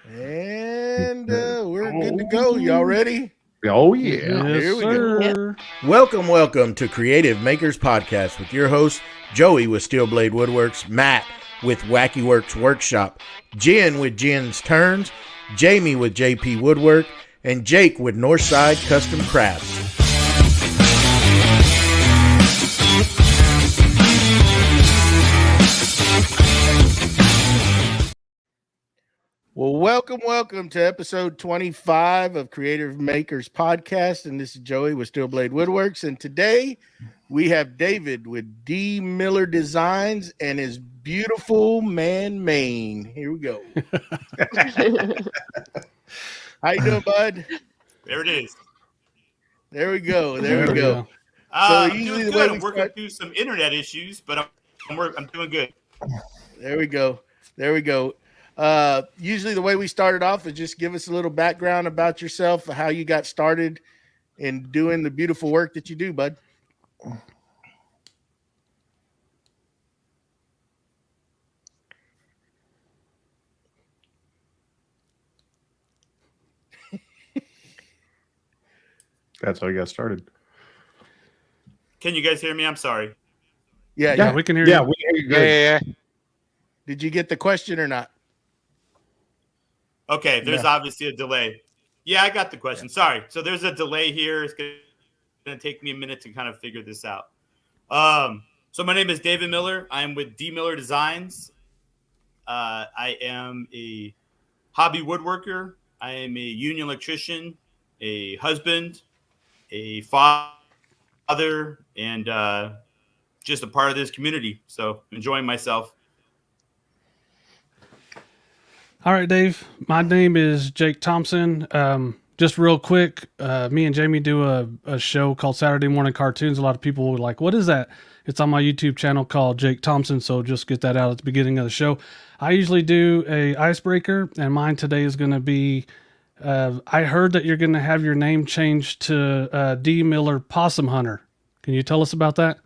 And we're good to go. Y'all ready? Oh, yeah. Yes, Here we sir. Welcome to Creative Makers Podcast with your host, Joey with Steel Blade Woodworks, Matt with Wacky Works Workshop, Jen with Jen's Turns, Jamie with JP Woodwork, and Jake with Northside Custom Crafts. Well, welcome to episode 25 of Creative Makers Podcast, and this is Joey with Steel Blade Woodworks, and today we have David with Dmiller Designs and his beautiful man mane. Here we go. How you doing, bud? There it is. There we go. There we go. I'm doing good. I'm working through some internet issues, but I'm doing good. There we go. Usually the way we started off is just give us a little background about yourself, how you got started in doing the beautiful work that you do, bud. That's how I got started. Can you guys hear me? I'm sorry. Yeah, we can hear you. Yeah, we hear you good. Yeah. Did you get the question or not? Okay, there's obviously a delay. Yeah, I got the question. Sorry. So there's a delay here. It's going to take me a minute to kind of figure this out. So my name is David Miller. I'm with Dmiller Designs. I am a hobby woodworker. I am a union electrician, a husband, a father, and just a part of this community. So enjoying myself. All right, Dave. My name is Jake Thompson. Just real quick, me and Jamie do a show called Saturday Morning Cartoons. A lot of people were like, what is that? It's on my YouTube channel called Jake Thompson, so just get that out at the beginning of the show. I usually do a icebreaker, and mine today is going to be, I heard that you're going to have your name changed to D. Miller Possum Hunter. Can you tell us about that?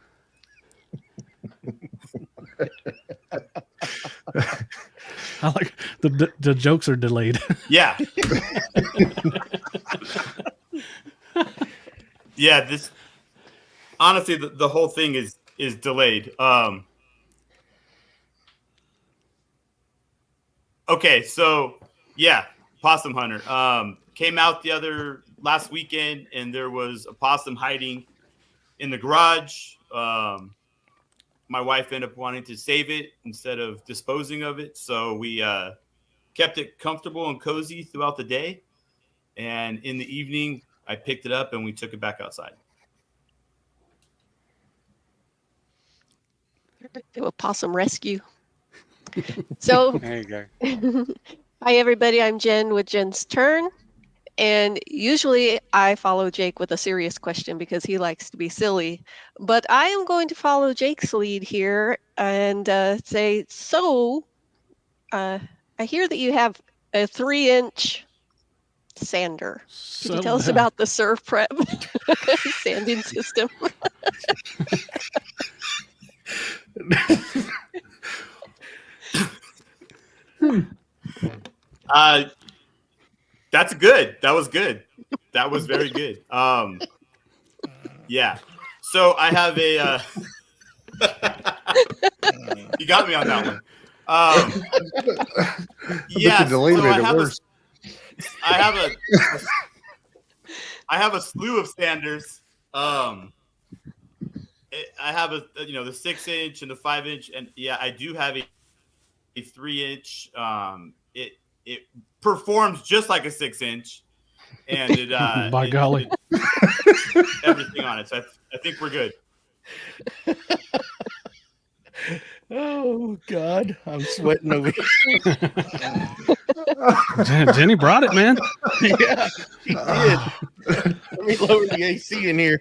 I like the jokes are delayed. Yeah. Yeah, this honestly the whole thing is delayed. Okay, so yeah, Possum Hunter. Came out last weekend and there was a possum hiding in the garage. My wife ended up wanting to save it instead of disposing of it. So we kept it comfortable and cozy throughout the day. And in the evening, I picked it up and we took it back outside. Do a possum rescue. So, There you go. hi everybody, I'm Jen with Jen's Turn. And usually I follow Jake with a serious question because he likes to be silly. But I am going to follow Jake's lead here and say, I hear that you have a 3-inch sander. Could you tell us about the Surf Prep sanding system? That's good. That was good. That was very good. Yeah. So I have a. You got me on that one. Yeah. So I have a slew of sanders. I have the 6-inch and the 5-inch, and yeah, I do have a 3-inch. It performs just like a 6-inch, and it by golly, everything on it. So I think we're good. Oh God, I'm sweating over here. Jenny brought it, man. Yeah, she did. Let me lower the AC in here.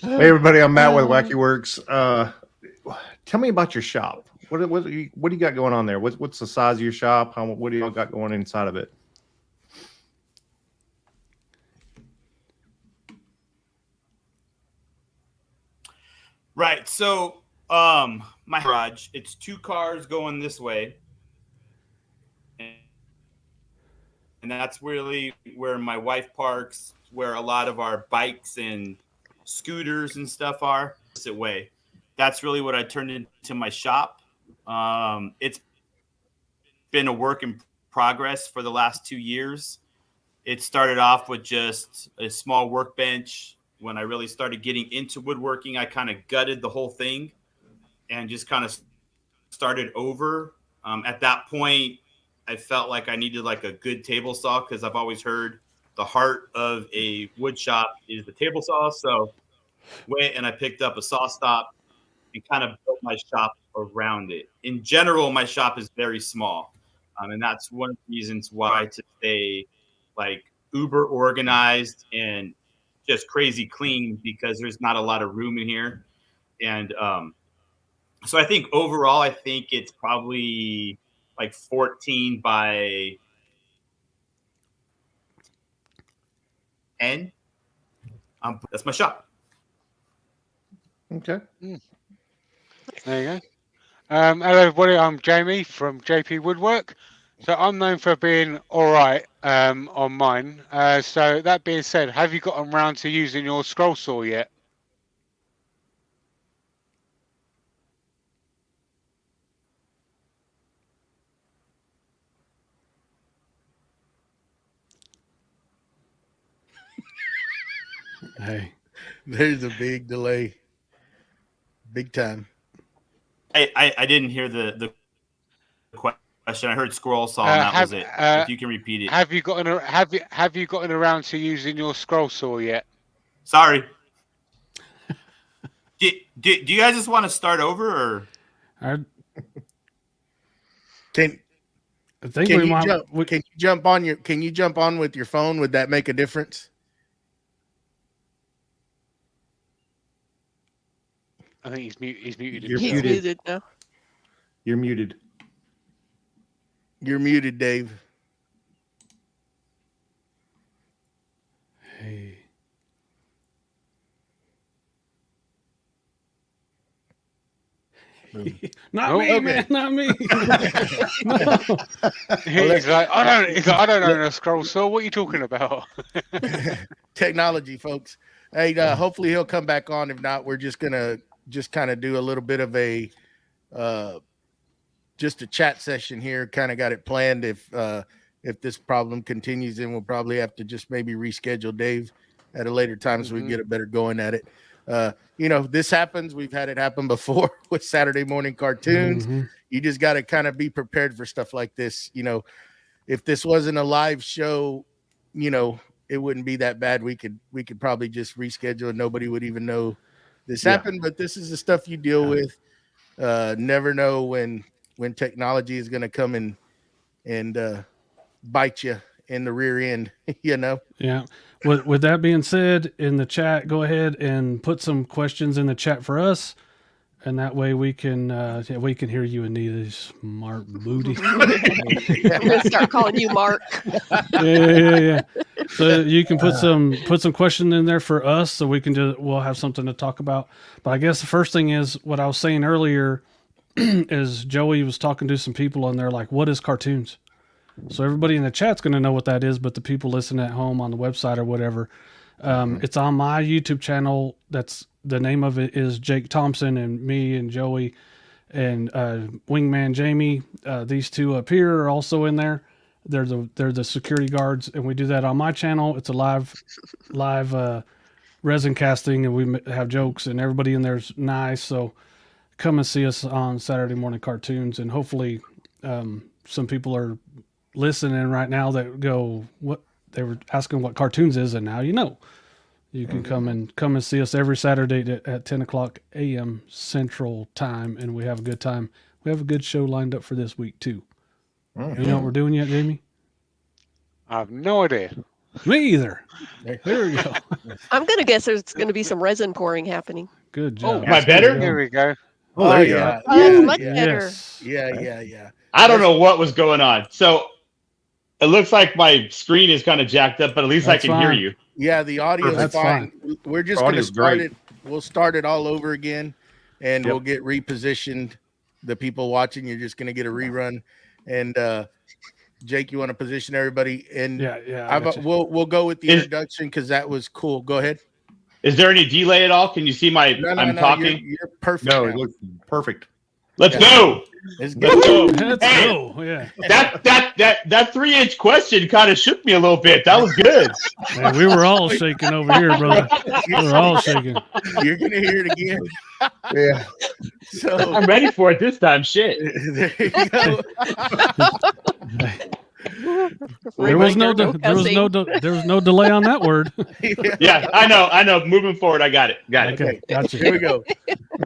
Hey, everybody, I'm Matt with Wacky Works. Tell me about your shop. What do you got going on there? What's the size of your shop? What do y'all got going inside of it? Right. So my garage, it's 2 cars going this way. that's really where my wife parks, where a lot of our bikes and scooters and stuff are. Way. That's really what I turned into my shop. It's been a work in progress for the last 2 years. It started off with just a small workbench. When I really started getting into woodworking, I kind of gutted the whole thing and just kind of started over. At that point, I felt like I needed like a good table saw, because I've always heard the heart of a wood shop is the table saw. So went and I picked up a saw stop and kind of built my shop around it. In general, my shop is very small. And that's one of the reasons why to stay like uber organized and just crazy clean, because there's not a lot of room in here. And so I think overall, I think it's probably like 14 by 10. That's my shop. Okay. There you go. Hello, everybody. I'm Jamie from JP Woodwork. So I'm known for being all right on mine. So that being said, have you gotten around to using your scroll saw yet? Hey, There's a big delay. Big time. I didn't hear the question. I heard scroll saw, and that was it. If you can repeat it. Have you gotten around to using your scroll saw yet? Sorry. do you guys just want to start over, or I Can think can we you might. jump? Can you jump on with your phone? Would that make a difference? I think he's muted. You're He's muted. muted now. You're muted. You're muted, Dave. Hey. Not Oh, me, okay. man. Not me. No. He's like, I don't own a scroll saw. What are you talking about? Technology, folks. Hey, hopefully he'll come back on. If not, we're just gonna kind of do a little bit of a just a chat session here. Kind of got it planned. If this problem continues, then we'll probably have to just maybe reschedule Dave at a later time so we can get a better going at it. This happens. We've had it happen before with Saturday morning cartoons. Mhm. You just got to kind of be prepared for stuff like this. If this wasn't a live show, it wouldn't be that bad. We could probably just reschedule and nobody would even know this happened. But this is the stuff you deal with. Never know when technology is going to come and bite you in the rear end. Yeah. With that being said, in the chat, go ahead and put some questions in the chat for us, and that way we can hear you, Anita, smart booty. I'm gonna start calling you Mark. Yeah. So you can put some question in there for us, so we'll have something to talk about. But I guess the first thing is what I was saying earlier is Joey was talking to some people and they're like, "What is cartoons?" So everybody in the chat's going to know what that is, but the people listening at home on the website or whatever, it's on my YouTube channel. That's the name of it is Jake Thompson, and me and Joey and Wingman Jamie. These two up here are also in there. They're the security guards, and we do that on my channel. It's a live resin casting, and we have jokes, and everybody in there's nice. So come and see us on Saturday morning cartoons, and hopefully some people are listening right now that go, what they were asking what cartoons is, and now you can come and see us every Saturday at 10 o'clock a.m. Central Time, and we have a good time. We have a good show lined up for this week too. Mm-hmm. You know what we're doing yet, Jamie? I have no idea. Me either. There we go. I'm gonna guess there's gonna be some resin pouring happening. Good job. am I better? Here we go. Oh, there you yeah. are. Oh, that's much better. Yes. Yeah. I don't know what was going on. So it looks like my screen is kind of jacked up, but at least That's I can hear fine. you. Yeah, the audio is That's fine. We're just going to Audio's start great. it. We'll start it all over again, and we'll get repositioned. The people watching, you're just going to get a rerun. And Jake, you want to position everybody in? Yeah. I got you. We'll go with the introduction because that was cool. Go ahead. Is there any delay at all? Can you see my? I'm talking. You're perfect. No, now. it looks perfect. Let's go. Let's Let's go. go. Let's Hey, go. Yeah. That 3-inch question kind of shook me a little bit. That was good. Man, we were all shaking over here, brother. We were all shaking. You're gonna hear it again. Yeah. So I'm ready for it this time. Shit. there you go. There was no delay on that word. Yeah, I know. Moving forward, I got it. Okay, gotcha. Here we go.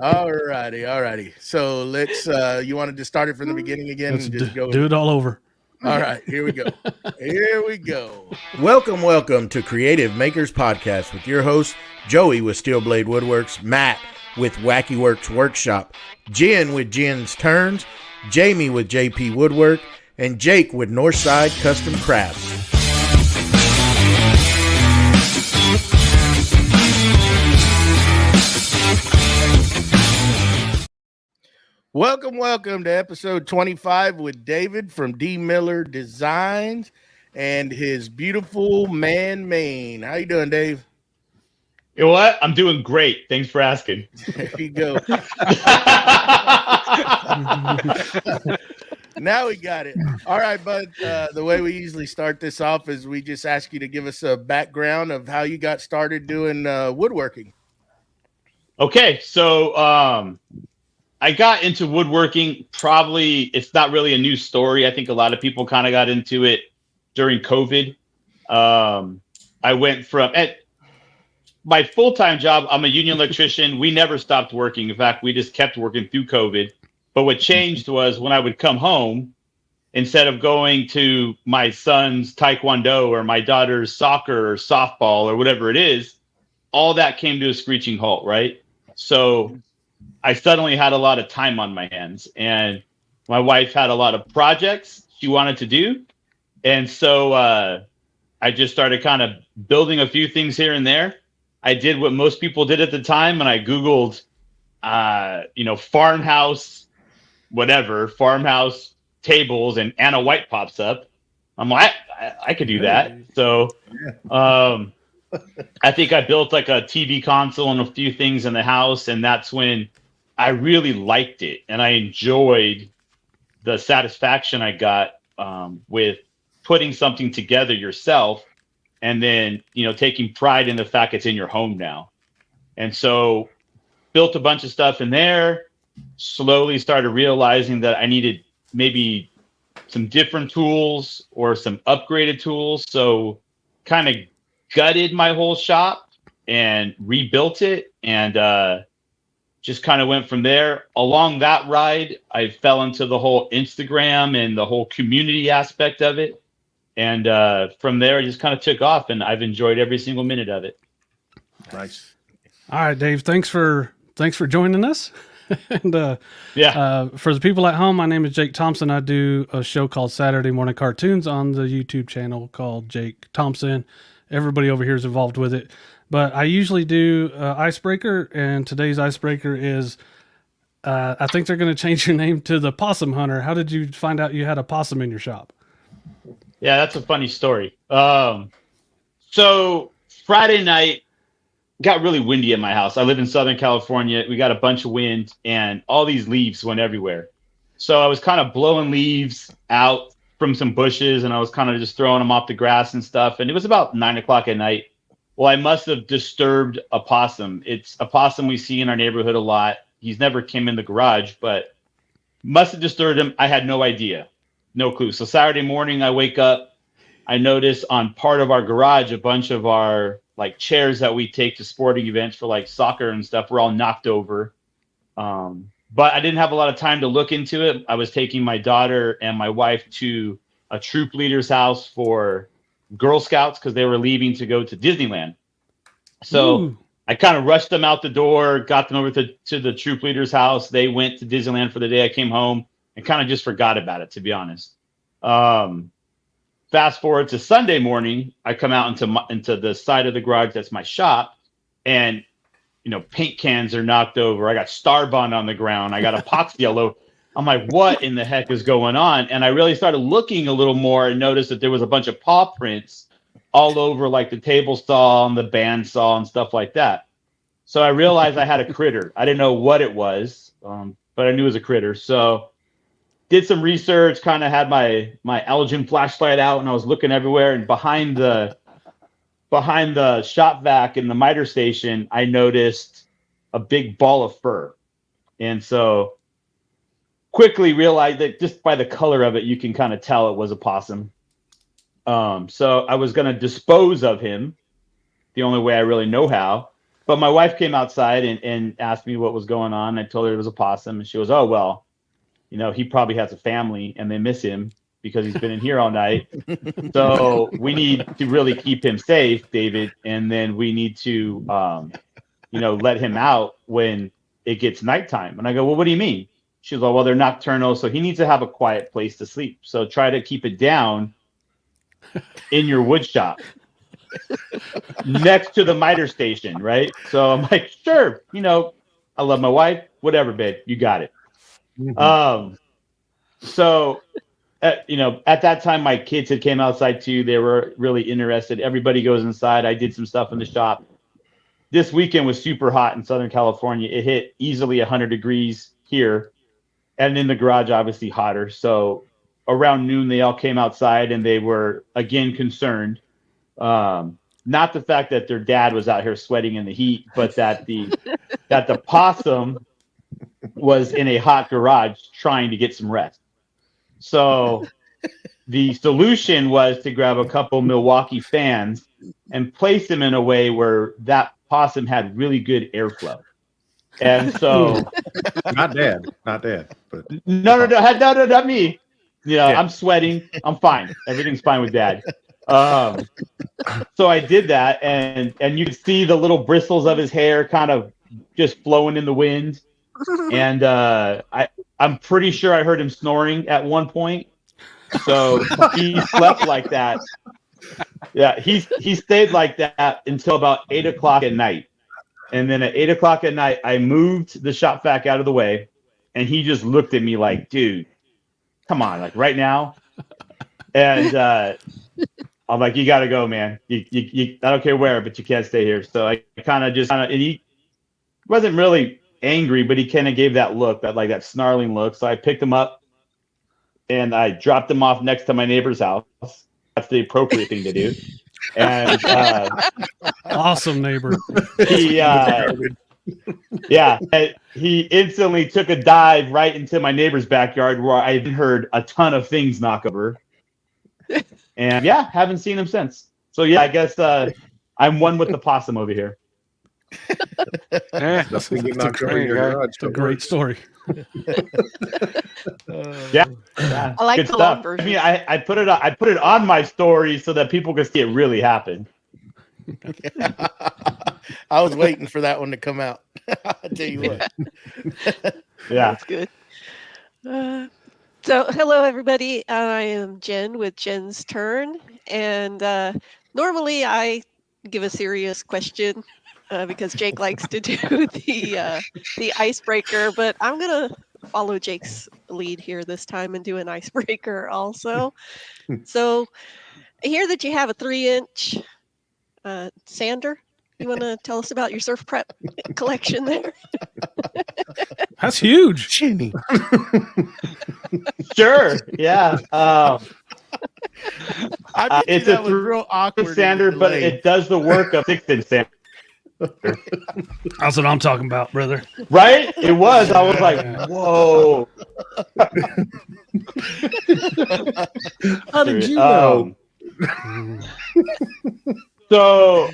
All righty. So let's. You wanted to start it from the beginning again? Let's And just go. do it all over. All right, here we go. Welcome to Creative Makers Podcast with your host, Joey with Steel Blade Woodworks, Matt with Wacky Works Workshop, Jen with Jen's Turns, Jamie with JP Woodwork, and Jake with Northside Custom Crafts. Welcome to episode 25 with David from Dmiller Designs and his beautiful man Maine. How you doing, Dave? You know what? I'm doing great. Thanks for asking. There you go. Now we got it. All right, bud. The way we usually start this off is we just ask you to give us a background of how you got started doing woodworking. Okay, so I got into woodworking. Probably it's not really a new story. I think a lot of people kind of got into it during COVID. I went from my full-time job. I'm a union electrician. We never stopped working. In fact, we just kept working through COVID. But what changed was when I would come home, instead of going to my son's taekwondo or my daughter's soccer or softball or whatever it is, all that came to a screeching halt, right? So I suddenly had a lot of time on my hands, and my wife had a lot of projects she wanted to do. And so I just started kind of building a few things here and there. I did what most people did at the time, and I Googled, farmhouse tables, and Anna White pops up. I'm like, I could do that. So I think I built like a TV console and a few things in the house, and that's when I really liked it, and I enjoyed the satisfaction I got with putting something together yourself, and then taking pride in the fact it's in your home now. And so built a bunch of stuff in there. Slowly started realizing that I needed maybe some different tools or some upgraded tools. So kind of gutted my whole shop and rebuilt it, and just kind of went from there. Along that ride, I fell into the whole Instagram and the whole community aspect of it. And from there, it just kind of took off, and I've enjoyed every single minute of it. Nice. All right, Dave. Thanks for joining us. And for the people at home, my name is Jake Thompson. I do a show called Saturday Morning Cartoons on the YouTube channel called Jake Thompson. Everybody over here is involved with it, but I usually do icebreaker, and today's icebreaker is I think they're going to change your name to the Possum Hunter. How did you find out you had a possum in your shop? Yeah, that's a funny story. So Friday night, got really windy at my house. I live in Southern California. We got a bunch of wind, and all these leaves went everywhere. So I was kind of blowing leaves out from some bushes, and I was kind of just throwing them off the grass and stuff. And it was about 9:00 at night. Well, I must have disturbed a possum. It's a possum we see in our neighborhood a lot. He's never came in the garage, but must have disturbed him. I had no idea, no clue. So Saturday morning, I wake up. I notice on part of our garage, a bunch of our chairs that we take to sporting events for soccer and stuff were all knocked over. But I didn't have a lot of time to look into it. I was taking my daughter and my wife to a troop leader's house for Girl Scouts because they were leaving to go to Disneyland. So I kind of rushed them out the door, got them over to the troop leader's house. They went to Disneyland for the day. I came home and kind of just forgot about it, to be honest. Fast forward to Sunday morning, I come out into the side of the garage that's my shop, and paint cans are knocked over. I got Starbond on the ground. I got epoxy all over. I'm like, what in the heck is going on? And I really started looking a little more and noticed that there was a bunch of paw prints all over like the table saw and the band saw and stuff like that. So I realized I had a critter. I didn't know what it was, but I knew it was a critter. So did some research, kind of had my halogen flashlight out, and I was looking everywhere. And behind the shop vac in the miter station, I noticed a big ball of fur. And so quickly realized that just by the color of it, you can kind of tell it was a possum. So I was going to dispose of him the only way I really know how. But my wife came outside and asked me what was going on. I told her it was a possum, and she goes, oh, well, he probably has a family and they miss him because he's been in here all night. So we need to really keep him safe, David. And then we need to, let him out when it gets nighttime. And I go, well, what do you mean? She's like, well, they're nocturnal, so he needs to have a quiet place to sleep. So try to keep it down in your wood shop next to the miter station, right? So I'm like, sure, I love my wife, whatever, babe, you got it. Mm-hmm. So at that time, my kids had came outside too. They were really interested. Everybody goes inside. I did some stuff in the shop. This weekend was super hot in Southern California. It hit easily 100 degrees here, and in the garage, obviously hotter. So around noon, they all came outside and they were again concerned. Not the fact that their dad was out here sweating in the heat, but that the possum was in a hot garage trying to get some rest. So the solution was to grab a couple Milwaukee fans and place them in a way where that possum had really good airflow. And so not dad, but no, not me. I'm sweating. I'm fine. Everything's fine with dad. So I did that, and you could see the little bristles of his hair kind of just flowing in the wind. And I'm pretty sure I heard him snoring at one point. So he slept like that. Yeah, he stayed like that until about 8 o'clock at night. And then at 8 o'clock at night, I moved the shop vac out of the way, and he just looked at me like, dude, come on, like right now. And I'm like, you got to go, man. You, I don't care where, but you can't stay here. So I and he wasn't really angry, but he kind of gave that look, that snarling look. So I picked him up and I dropped him off next to my neighbor's house. That's the appropriate thing to do. And awesome neighbor. He he instantly took a dive right into my neighbor's backyard where I heard a ton of things knock over. And haven't seen him since. So I guess I'm one with the possum over here. That's a great story. I like good the long stuff. version. I mean, I put it on my story so that people can see it really happened. I was waiting for that one to come out. I'll tell you what. Yeah, that's good. So hello everybody. I am Jen with Jen's Turn, and normally I give a serious question because Jake likes to do the icebreaker, but I'm gonna follow Jake's lead here this time and do an icebreaker also. So I hear that you have a 3-inch sander. You want to tell us about your surf prep collection there? That's huge. Jenny. sure. Yeah. It's a real awkward sander, but it does the work of 6-inch sander. That's what I'm talking about, brother. Right? It was. I was like, whoa. How did you know? So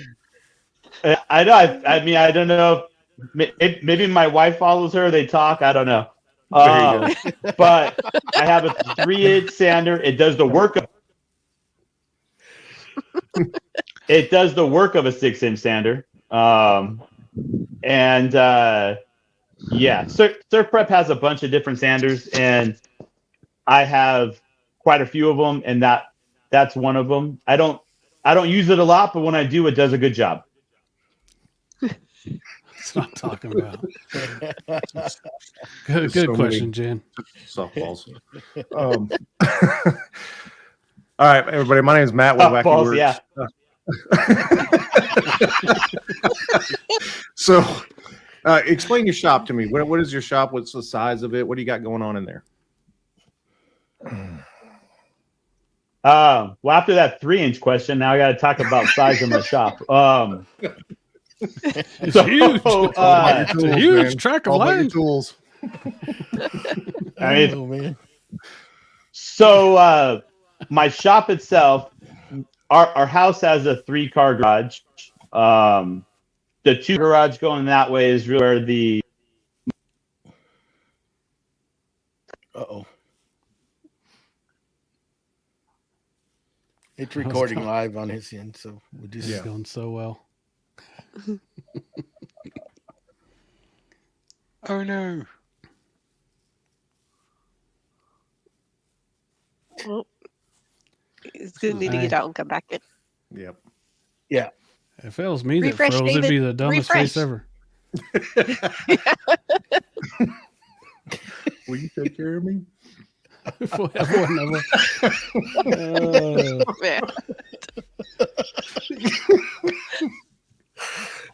I know. I mean, I don't know. Maybe my wife follows her. They talk. I don't know. But I have a 3-inch sander. It does the work of. It does the work of a 6-inch sander. Surf Prep has a bunch of different sanders, and I have quite a few of them, and that's one of them. I don't use it a lot, but when I do, it does a good job. That's what I'm talking about. Good so many- question, Jen. Softballs. All right, everybody. My name is Matt with Wacky Softballs, Works. yeah. So, explain your shop to me. What is your shop? What's the size of it? What do you got going on in there? Well, after that 3-inch question, now I got to talk about size of my shop. It's So, huge. It's a huge track of All about your land. tools. I mean, Oh, man. so my shop itself, our house has a 3-car garage. The 2 garage going that way is really where the Uh-oh. It's recording live on his end, so we'll just It's going so well. Oh no. Well, it's going to need to get out and come back in. Yep. If it was me that Refresh, froze, it'd be the dumbest face Refresh. ever. Will you take care of me? Oh, Man.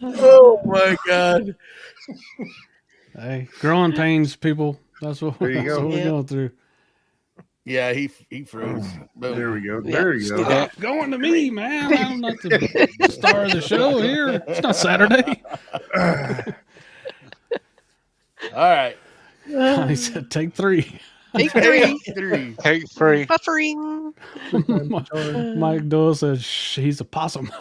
Oh my God. hey, growing pains, people. That's what, There you that's go. what we're Yeah. going through. Yeah, he froze. Boom. There we go. Yeah. There you go. Yeah. Going to me, man. I'm not the star of the show here. It's not Saturday. All right. He said, take 3. Take 3. Three. Take 3. Buffering. Mike Doyle says, he's a possum.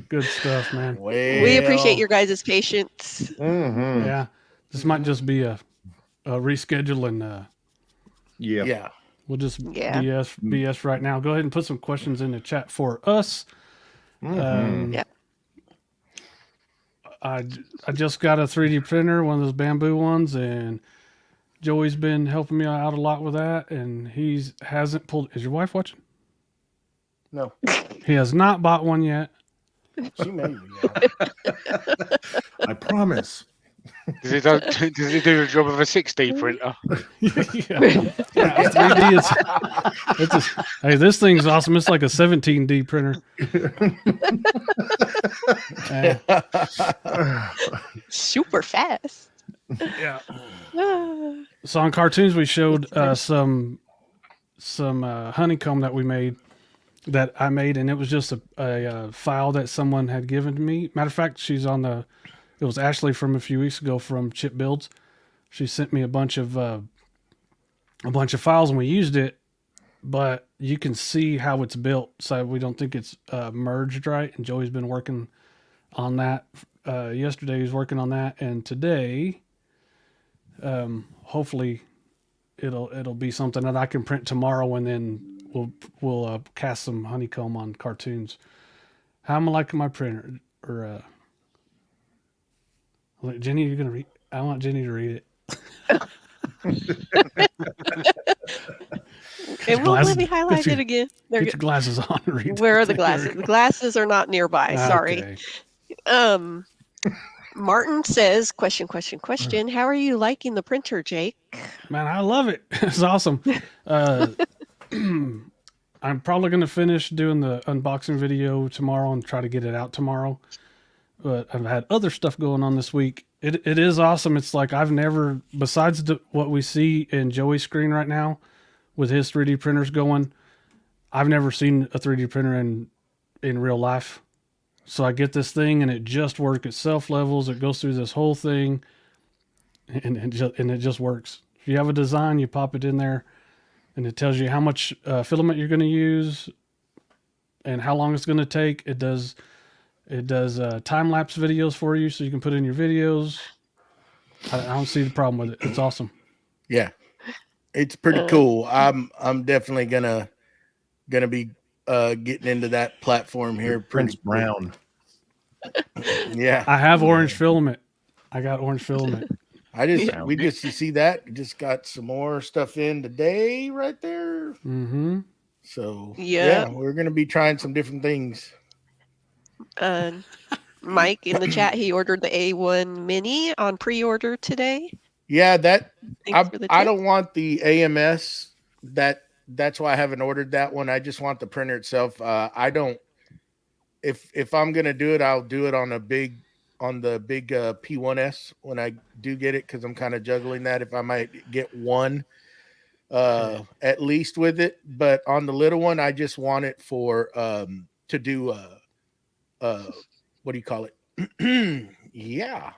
Good stuff, man. We appreciate your guys' patience. Mm-hmm. Yeah. This might just be a reschedule and Yeah. Yeah. we'll just Yeah. BS right now. Go ahead and put some questions in the chat for us. Yep. I just got a 3D printer, one of those bamboo ones, and Joey's been helping me out a lot with that, and hasn't pulled. Is your wife watching? No, He has not bought one yet. she may be. Yeah. I promise. Does he do the job of a 6D printer? Yeah, 3D. Hey, this thing's awesome. It's like a 17D printer. Super fast. Yeah. Ah. So on cartoons, we showed some honeycomb that we made, that I made, and it was just a file that someone had given to me. Matter of fact, it was Ashley from a few weeks ago from Chip Builds. She sent me a bunch of files, and we used it, but you can see how it's built, so we don't think it's merged right. And Joey's been working on that. Yesterday he was working on that, and today, hopefully, it'll be something that I can print tomorrow, and then we'll cast some honeycomb on cartoons. How am I liking my printer? Or Jenny, you're gonna read? I want Jenny to read it. It won't let me highlight it again. Get your glasses on and read. Where are that the thing. glasses? The glasses are not nearby. Sorry. Okay. Martin says, question. How are you liking the printer, Jake? Man, I love it. It's awesome. I'm probably going to finish doing the unboxing video tomorrow and try to get it out tomorrow. But I've had other stuff going on this week. It is awesome. It's like I've never, besides what we see in Joey's screen right now with his 3D printers going, I've never seen a 3D printer in real life. So I get this thing and it just works at self levels. It goes through this whole thing and it just works. If you have a design, you pop it in there and it tells you how much filament you're going to use and how long it's going to take. It does time-lapse videos for you, so you can put in your videos. I don't see the problem with it. It's awesome. Yeah, it's pretty cool. I'm definitely gonna be getting into that platform here. Prince Brown. Yeah, I have orange filament. I got orange filament. we just, you see that, just got some more stuff in today right there. Mm-hmm. So Yeah. we're gonna be trying some different things. Mike in the chat, he ordered the A1 Mini on pre-order today. Yeah, that Thanks for the I tip. don't want the AMS. That's why I haven't ordered that one. I just want the printer itself. I don't. If I'm gonna do it, I'll do it on the big P1S when I do get it, because I'm kind of juggling that. If I might get one at least with it, but on the little one, I just want it for to do what do you call it? Yeah.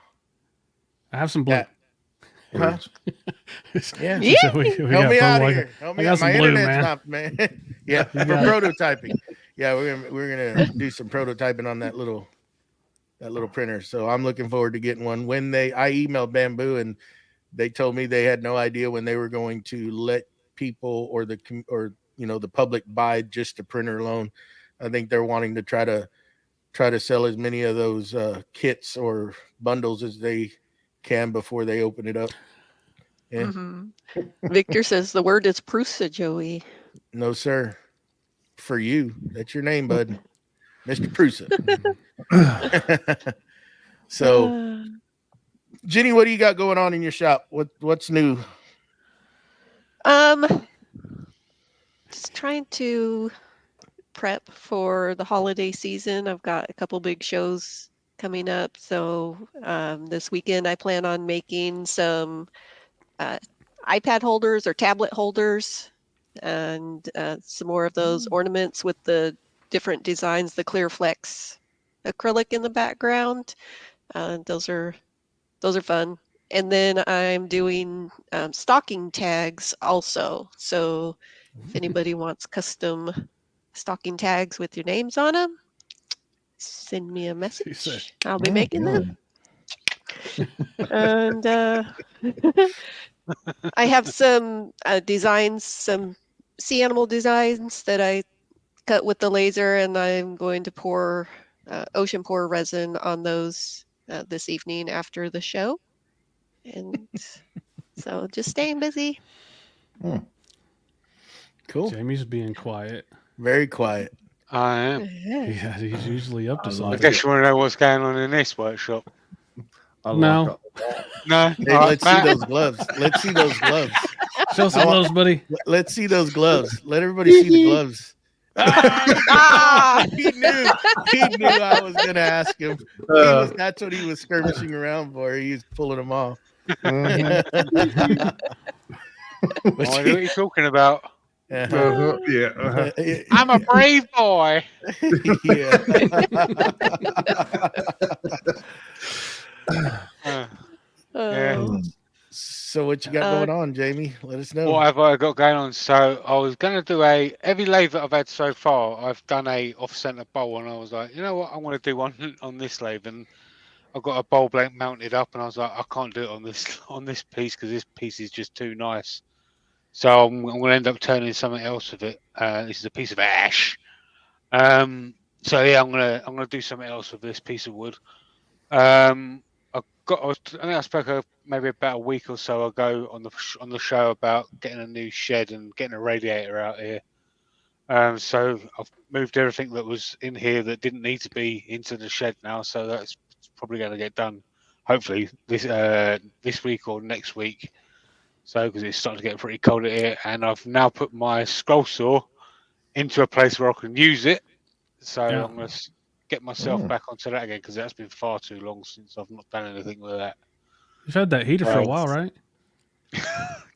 I have some blue. Huh? Yeah. Yeah. We Help got me out promo. here. Help I me got out. some My blue, internet's man. not, man. Yeah, for got it. prototyping. Yeah, we're gonna do some prototyping on that little printer. So I'm looking forward to getting one. I emailed Bamboo and they told me they had no idea when they were going to let people or the public buy just the printer alone. I think they're wanting to try to sell as many of those kits or bundles as they can before they open it up. Yeah. Mhm. Victor says the word is Prusa, Joey. No, sir. For you, that's your name, bud, Mr. Prusa. So, Jenny, what do you got going on in your shop? What's new? Just trying to prep for the holiday season. I've got a couple big shows coming up. So this weekend I plan on making some iPad holders or tablet holders and some more of those ornaments with the different designs, the clear flex acrylic in the background. Those are fun. And then I'm doing stocking tags also. So if anybody wants custom stocking tags with your names on them, send me a message. I'll be making them. And I have some designs, some sea animal designs that I cut with the laser, and I'm going to pour ocean pour resin on those this evening after the show. And so just staying busy. Cool. Jamie's being quiet. Very quiet. I am. Yeah, he's usually up to I something. guess you want to know what's going on in this workshop. No. No. Hey, All right, let's see Matt. those gloves. Let's see those gloves. Show some gloves, buddy. Let's see those gloves. Let everybody see the gloves. He knew I was gonna ask him. That's what he was skirmishing around for. He was pulling them off. I know what you're talking about. I'm a brave boy. Yeah. Oh. So what you got going on, Jamie? Let us know. What have I got going on? So I was going to do every lathe that I've had so far, I've done a off-center bowl, and I was like, you know what, I want to do one on this lathe, and I've got a bowl blank mounted up, and I was like, I can't do it on this piece because this piece is just too nice. So I'm going to end up turning something else with it. This is a piece of ash. So yeah, I'm gonna do something else with this piece of wood. I think I spoke maybe about a week or so ago on the show about getting a new shed and getting a radiator out here. So I've moved everything that was in here that didn't need to be into the shed now. So that's probably going to get done, hopefully this week or next week. So because it's starting to get pretty cold here, and I've now put my scroll saw into a place where I can use it. So I'm going to get myself back onto that again because that's been far too long since I've not done anything with that. You've had that heater for a while, right?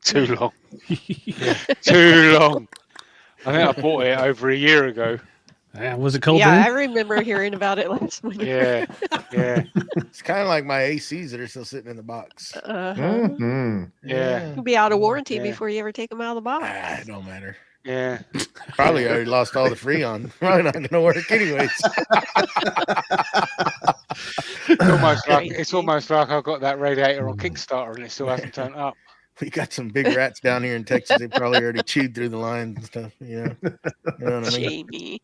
Too long. Too long. I think I bought it over a year ago. Yeah, was it cold? Yeah, then? I remember hearing about it last winter. Yeah. It's kind of like my ACs that are still sitting in the box. Yeah. You'll be out of warranty before you ever take them out of the box. It don't matter. Yeah. Probably already lost all the Freon. Probably not going to work anyways. It's almost like I've got that radiator on Kickstarter and it still hasn't turned up. We got some big rats down here in Texas. They probably already chewed through the lines and stuff. You know what I mean? Jamie.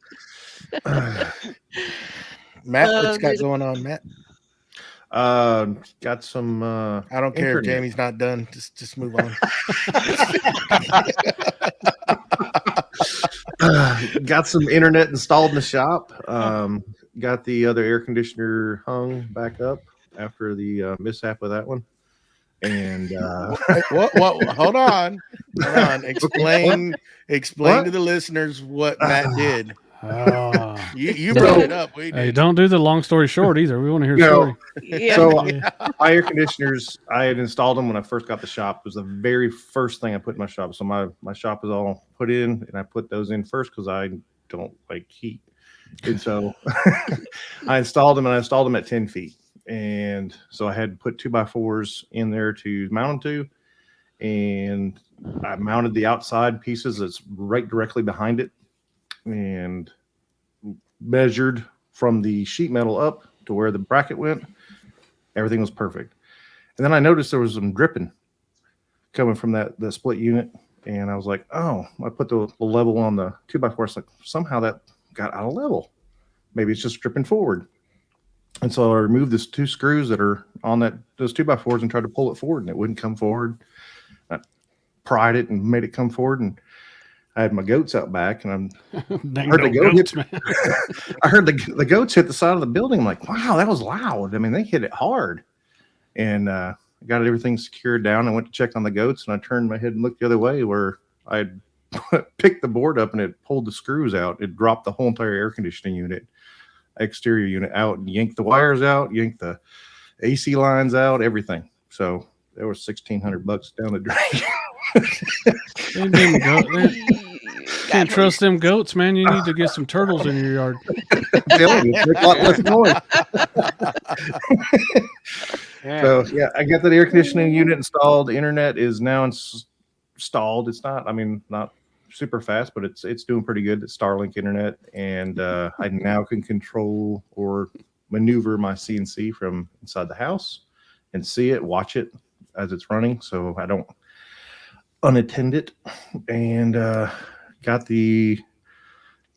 Matt, what's got going on, Matt? Got some. I don't care if Jamie's not done. Just move on. Got some internet installed in the shop. Got the other air conditioner hung back up after the mishap with that one. And what? Hold on. Explain What? to the listeners what Matt did. Oh. You brought it up. We Hey, did. don't do the long story short either. We want to hear a No. story. Yeah. So Yeah. my air conditioners, I had installed them when I first got the shop. It was the very first thing I put in my shop. So my shop is all put in, and I put those in first because I don't like heat. And so I installed them, and I installed them at 10 feet. And so I had to put 2x4s in there to mount them to. And I mounted the outside pieces that's right directly behind it and measured from the sheet metal up to where the bracket went. Everything was perfect. And then I noticed there was some dripping coming from the split unit. And I was like, oh, I put the level on the 2x4. It's like somehow that got out of level. Maybe it's just dripping forward. And so I removed these 2 screws that are on those 2x4s and tried to pull it forward, and it wouldn't come forward. I pried it and made it come forward, and I had my goats out back, and Dang heard the no goats, goats, man. I heard the goats hit the side of the building. I'm like, wow, that was loud. I mean, they hit it hard. And I got everything secured down. I went to check on the goats, and I turned my head and looked the other way where I had picked the board up and it pulled the screws out. It dropped the whole entire air conditioning unit, exterior unit out, and yanked the wires out, yanked the AC lines out, everything. So there was $1,600 down the drain. Them can't trust them goats, man. You need to get some turtles in your yard. Make a lot less noise. Yeah. So yeah, I got that air conditioning unit installed. The internet is now installed. It's not super fast, but it's doing pretty good. It's Starlink internet, and I now can control or maneuver my CNC from inside the house and see it, watch it as it's running, so I don't unattend it. And got the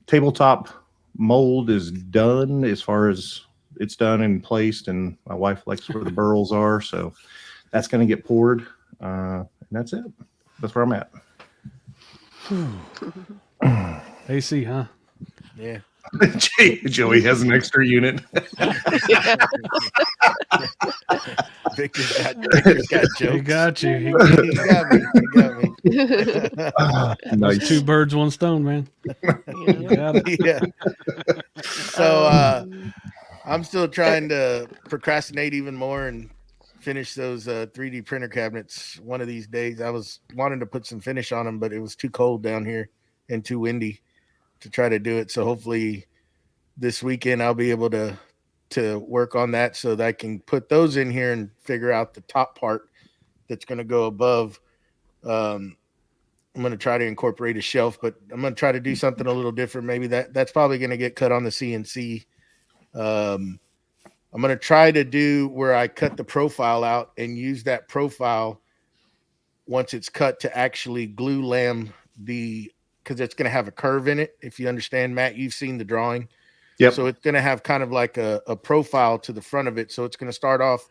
tabletop mold is done as far as it's done and placed, and my wife likes where the burls are, so that's going to get poured, and that's it. That's where I'm at. AC, huh? Yeah. Joey has an extra unit. Victor's got jokes. He got you. He got me. Nice. That's 2 birds, 1 stone, man. You got it. Yeah. So I'm still trying to procrastinate even more and finish those 3D printer cabinets one of these days. I was wanting to put some finish on them, but it was too cold down here and too windy to try to do it. So hopefully this weekend I'll be able to work on that so that I can put those in here and figure out the top part that's going to go above. I'm going to try to incorporate a shelf, but I'm going to try to do something a little different. Maybe that's probably going to get cut on the CNC. I'm going to try to do where I cut the profile out and use that profile once it's cut to actually glue lam because it's going to have a curve in it. If you understand, Matt, you've seen the drawing. Yep. So it's going to have kind of like a profile to the front of it. So it's going to start off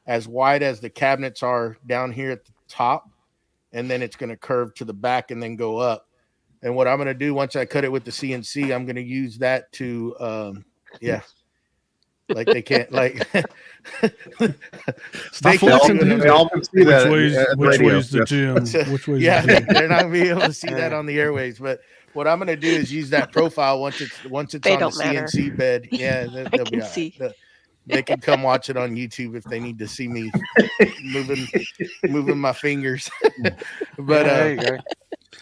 as wide as the cabinets are down here at the top, and then it's going to curve to the back and then go up. And what I'm going to do once I cut it with the CNC, I'm going to use that to, like they can't like. Stop flexing, dude. They all can see that. Which way's the gym? Which way's Yeah, the gym? they're not going to be able to see that on the airways. But what I'm going to do is use that profile once it's They on the don't matter. CNC bed. Yeah, they'll I be can all right. see. They can come watch it on YouTube if they need to see me moving my fingers. But there you go.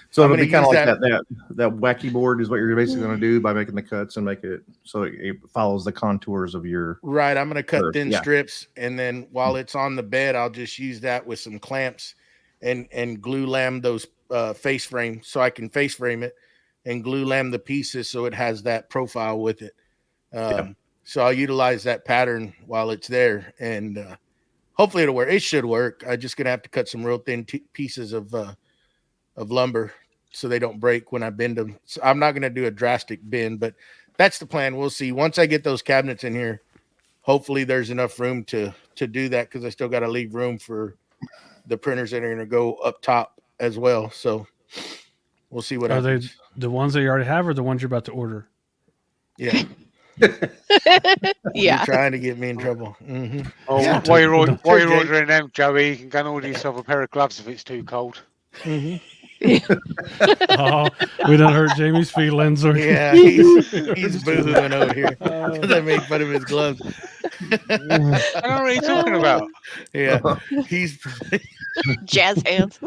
So I'm it'll be gonna kind of use like that wacky board is what you're basically going to do by making the cuts and make it so it follows the contours of your. right, I'm going to cut Sure, thin yeah. strips, and then while it's on the bed, I'll just use that with some clamps and glue lam those face frame so I can face frame it and glue lam the pieces so it has that profile with it. So I'll utilize that pattern while it's there, and hopefully it'll work. It should work. I'm just gonna have to cut some real thin pieces of lumber so they don't break when I bend them. So I'm not gonna do a drastic bend, but that's the plan. We'll see. Once I get those cabinets in here, hopefully there's enough room to do that, because I still got to leave room for the printers that are gonna go up top as well. So We'll see what Are they happens. the ones that you already have, or the ones you're about to order? Yeah, Yeah. you're trying to get me in trouble. Mm-hmm. Oh, Yeah. while you're, Don't- while Sure, you're Jake. ordering them, Joey, you can go and order yourself a pair of gloves if it's too cold. Mm-hmm. Oh, we don't hurt Jamie's feelings. Or Yeah, he's boohooing over here because I made fun of his gloves. I don't know what you're talking about. Yeah, he's Jazz hands.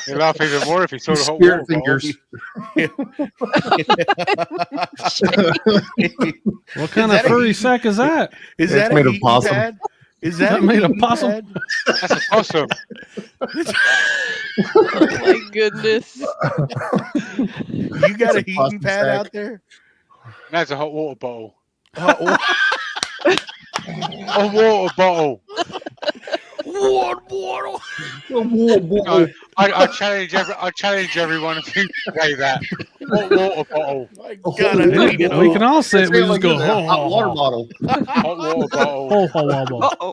You'll laugh even more if you saw the hot Spirit water fingers. what kind of that a furry heat- sack is that? Is It's that made a of heating possum. pad? Is that that made a of heating possum? pad? That's awesome. Oh my goodness. You got a heating possum pad sack. out there? That's a hot water bottle. Oh, A water bottle. I challenge everyone if you say that. Hot water bottle. my God, I We need it can all say it. We Sound just go, like a ho, hot ho, water ho. bottle. Hot water bottle. Ho, ho, ho,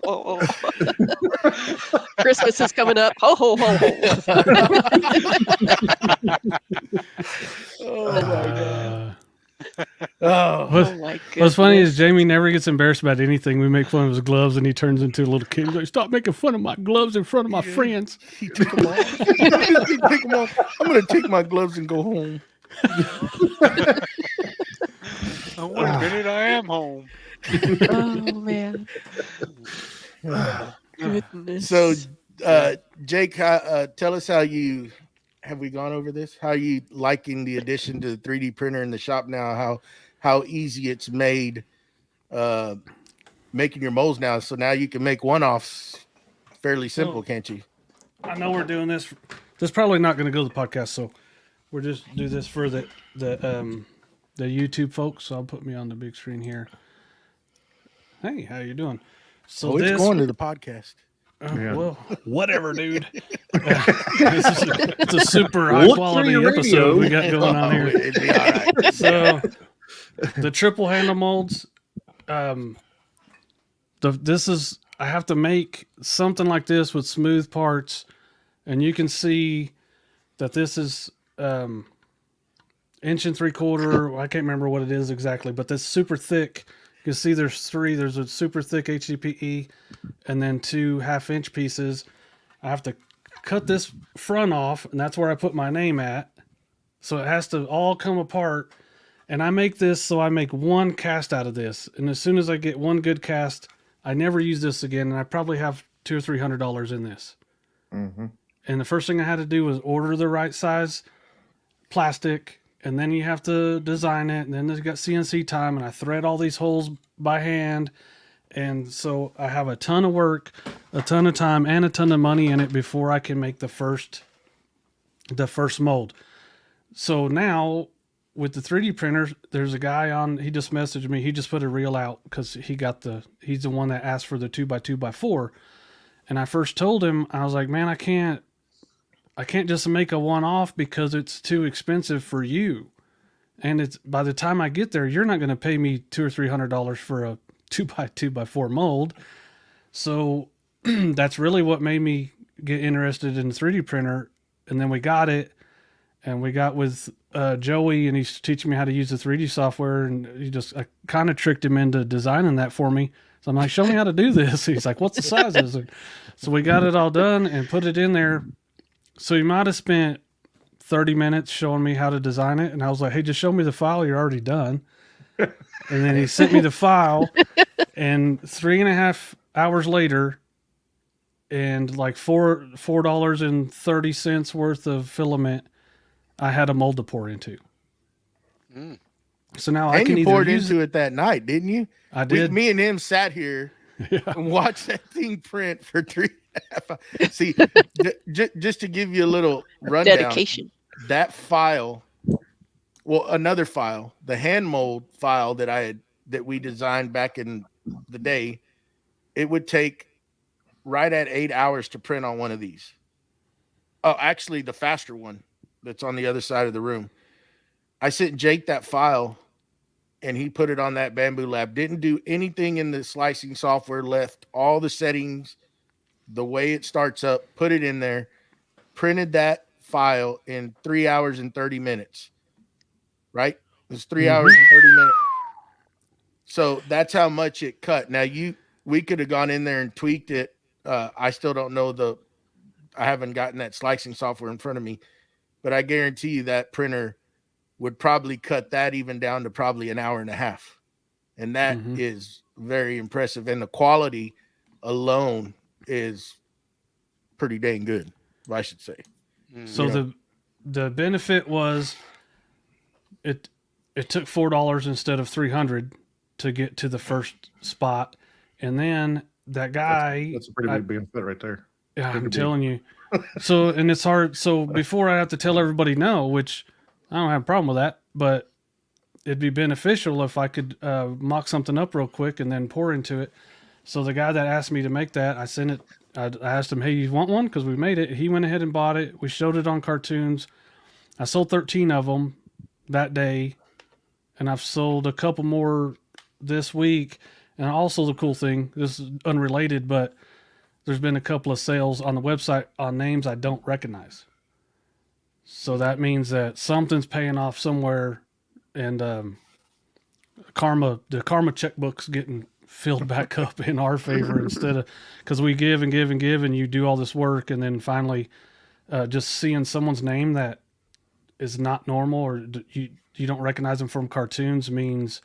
ho. Oh. Christmas is coming up. Ho, ho, ho, ho. Oh my God. Uh, Oh, what- Oh my goodness. What's funny is Jamie never gets embarrassed about anything. We make fun of his gloves, and he turns into a little kid. He's like, "Stop making fun of my gloves in front of my friends." he took them off. He took 'em off. I'm gonna take my gloves and go home. Oh, wait a minute, I am home. Oh man. Goodness. So, Jake, tell us how you have we gone over this? How you liking the addition to the 3D printer in the shop now? How easy it's made making your molds now. So now you can make one-offs fairly simple, can't you? I know we're doing this. This is probably not going to go to the podcast, so we're just do this for the YouTube folks. So I'll put me on the big screen here. Hey, how you doing? So It's this, going to the podcast. Yeah. well, whatever, dude. It's a super high Look quality through your episode radio. we got going on here. It'd be all right. So the triple handle molds, this is, I have to make something like this with smooth parts, and you can see that this is 1 3/4. I can't remember what it is exactly, but that's super thick. You can see there's three. There's a super thick HDPE, and then 2 1/2-inch pieces. I have to cut this front off, and that's where I put my name at. So it has to all come apart. And I make this, so I make one cast out of this. And as soon as I get one good cast, I never use this again. And I probably have $200 or $300 in this. Mm-hmm. And the first thing I had to do was order the right size plastic. And then you have to design it. And then there's got CNC time. And I thread all these holes by hand. And so I have a ton of work, a ton of time, and a ton of money in it before I can make the first mold. So now with the 3D printer, there's a guy on, he just messaged me. He just put a reel out because he's the one that asked for the 2x2x4. And I first told him, I was like, man, I can't just make a one-off because it's too expensive for you. And it's, by the time I get there, you're not going to pay me $200 or $300 for a 2x2x4 mold. So that's really what made me get interested in the 3D printer. And then we got it, and we got with Joey, and he's teaching me how to use the 3D software. And I kind of tricked him into designing that for me. So I'm like, show me how to do this. He's like, what's the sizes? So we got it all done and put it in there. So he might have spent 30 minutes showing me how to design it. And I was like, hey, just show me the file. You're already done. And then he sent me the file, and 3.5 hours later, and like $4.30 worth of filament, I had a mold to pour into. Mm. So now I And can you either poured use into it that night, didn't you? I did. Me and him sat here and watched that thing print for 3.5 hours. See, just to give you a little rundown, Dedication. that file, well, another file, the hand mold file that we designed back in the day, it would take right at 8 hours to print on one of these. Oh, actually, the faster one that's on the other side of the room. I sent Jake that file, and he put it on that Bamboo Lab. Didn't do anything in the slicing software, left all the settings the way it starts up, put it in there, printed that file in 3 hours and 30 minutes. Right? It was 3 Mhm. hours and 30 minutes. So that's how much it cut. Now we could have gone in there and tweaked it. I still don't know I haven't gotten that slicing software in front of me, but I guarantee you that printer would probably cut that even down to probably an hour and a half. And that is very impressive. And the quality alone is pretty dang good, I should say. So the benefit was it took $4 instead of $300 to get to the first spot. And then that guy, That's a pretty big benefit right there. Yeah, I'm telling you. So, and it's hard. So before I have to tell everybody no, which I don't have a problem with that, but it'd be beneficial if I could mock something up real quick and then pour into it. So the guy that asked me to make that, I sent it. I asked him, hey, you want one? Because we made it. He went ahead and bought it. We showed it on cartoons. I sold 13 of them that day, and I've sold a couple more this week. And also the cool thing, this is unrelated, but there's been a couple of sales on the website on names I don't recognize. So that means that something's paying off somewhere, and the karma checkbook's getting filled back up in our favor instead of, because we give and give and give, and you do all this work, and then finally just seeing someone's name that is not normal, or you don't recognize them from cartoons, means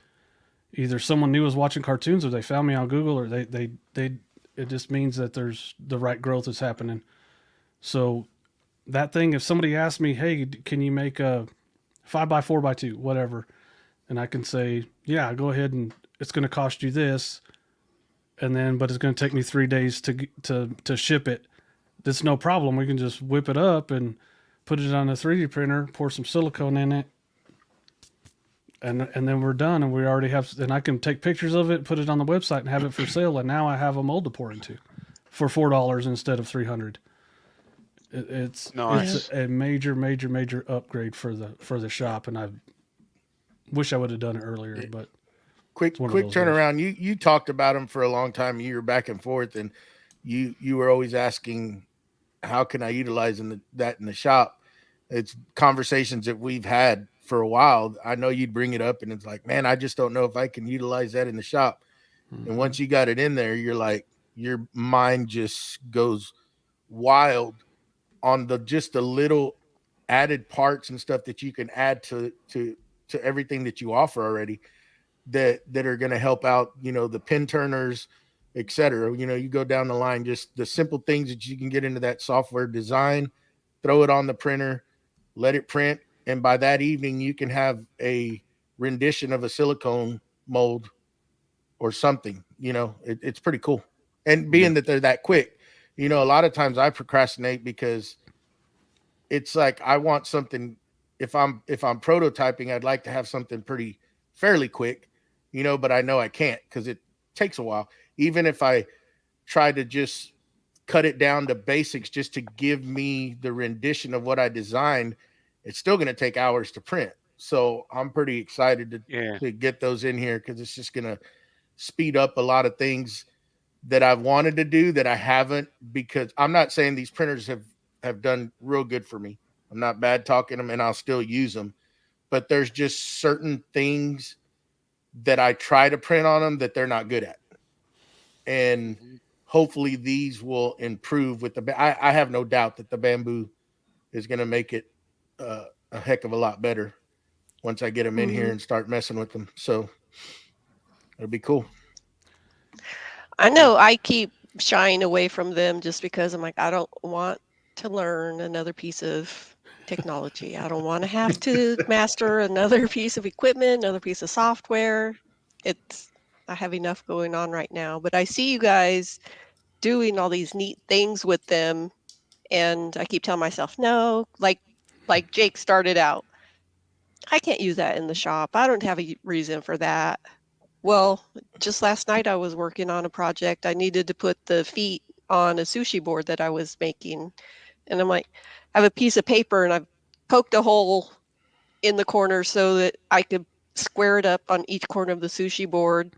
either someone new was watching cartoons, or they found me on Google, or they it just means that there's the right growth is happening. So that thing, if somebody asks me, hey, can you make a 5x4x2, whatever, and I can say, yeah, go ahead, and it's going to cost you this, and then, but it's going to take me 3 days to ship it. That's no problem. We can just whip it up and put it on a 3D printer, pour some silicone in it, and then we're done. And we already have, and I can take pictures of it, put it on the website, and have it for sale. And now I have a mold to pour into for $4 instead of $300. It's Nice. It's a major upgrade for the shop, and I wish I would have done it earlier. But quick turnaround. You talked about them for a long time. You were back and forth, and you were always asking, how can I utilize that in the shop? It's conversations that we've had for a while. I know you'd bring it up, and it's like, man, I just don't know if I can utilize that in the shop. And once you got it in there, you're like, your mind just goes wild on just the little added parts and stuff that you can add to everything that you offer already that are going to help out, the pin turners, etc. You go down the line, just the simple things that you can get into that software design, throw it on the printer, let it print. And by that evening, you can have a rendition of a silicone mold or something. It's pretty cool. And being that they're that quick, a lot of times I procrastinate because it's like, I want something, if I'm prototyping, I'd like to have something fairly quick, but I know I can't because it takes a while. Even if I try to just cut it down to basics just to give me the rendition of what I designed, it's still going to take hours to print. So I'm pretty excited to get those in here, because it's just going to speed up a lot of things that I've wanted to do that I haven't, because I'm not saying these printers have done real good for me. I'm not bad talking them, and I'll still use them, but there's just certain things that I try to print on them that they're not good at. And hopefully these will improve with I have no doubt that the bamboo is going to make it a heck of a lot better once I get them in here and start messing with them. So it'll be cool. I know I keep shying away from them just because I'm like, I don't want to learn another piece of technology. I don't want to have to master another piece of equipment, another piece of software. I have enough going on right now, but I see you guys doing all these neat things with them, and I keep telling myself, no, like Jake started out, I can't use that in the shop. I don't have a reason for that. Well, just last night I was working on a project. I needed to put the feet on a sushi board that I was making. And I'm like, I have a piece of paper and I've poked a hole in the corner so that I could square it up on each corner of the sushi board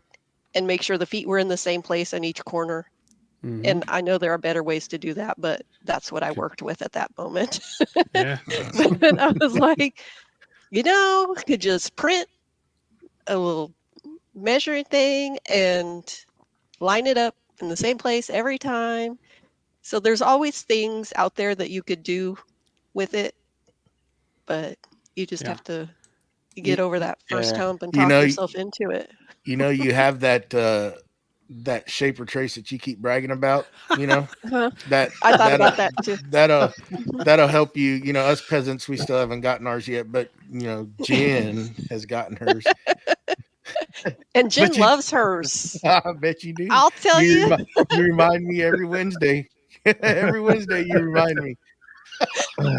and make sure the feet were in the same place on each corner. And I know there are better ways to do that, but that's what I worked with at that moment. Yeah. But I was like, could just print a little measuring thing and line it up in the same place every time. So there's always things out there that you could do with it, but you just have to get over that first hump and talk yourself into it. You have that shaper trace that you keep bragging about, that I thought about that too. That'll help you. Us peasants, we still haven't gotten ours yet, but Jen has gotten hers. And Jen loves hers. I bet you do. I'll tell you. You remind me every Wednesday. Every Wednesday you remind me.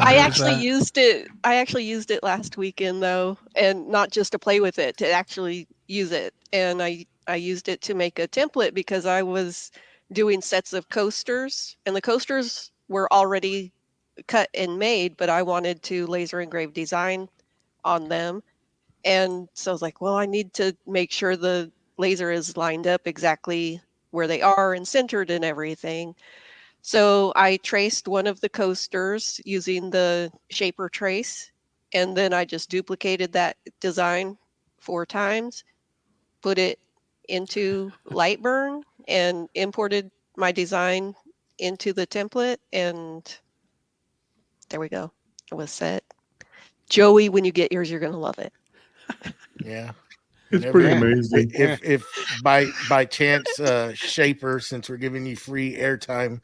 I actually used it last weekend though, and not just to play with it, to actually use it. And I used it to make a template because I was doing sets of coasters, and the coasters were already cut and made, but I wanted to laser engrave design on them. And so I was like, well, I need to make sure the laser is lined up exactly where they are and centered and everything. So I traced one of the coasters using the shaper trace, and then I just duplicated that design 4 times, put it into Lightburn, and imported my design into the template, and there we go. It was set. Joey, when you get yours, you're going to love it. Yeah. It's pretty amazing. If by chance Shaper, since we're giving you free airtime,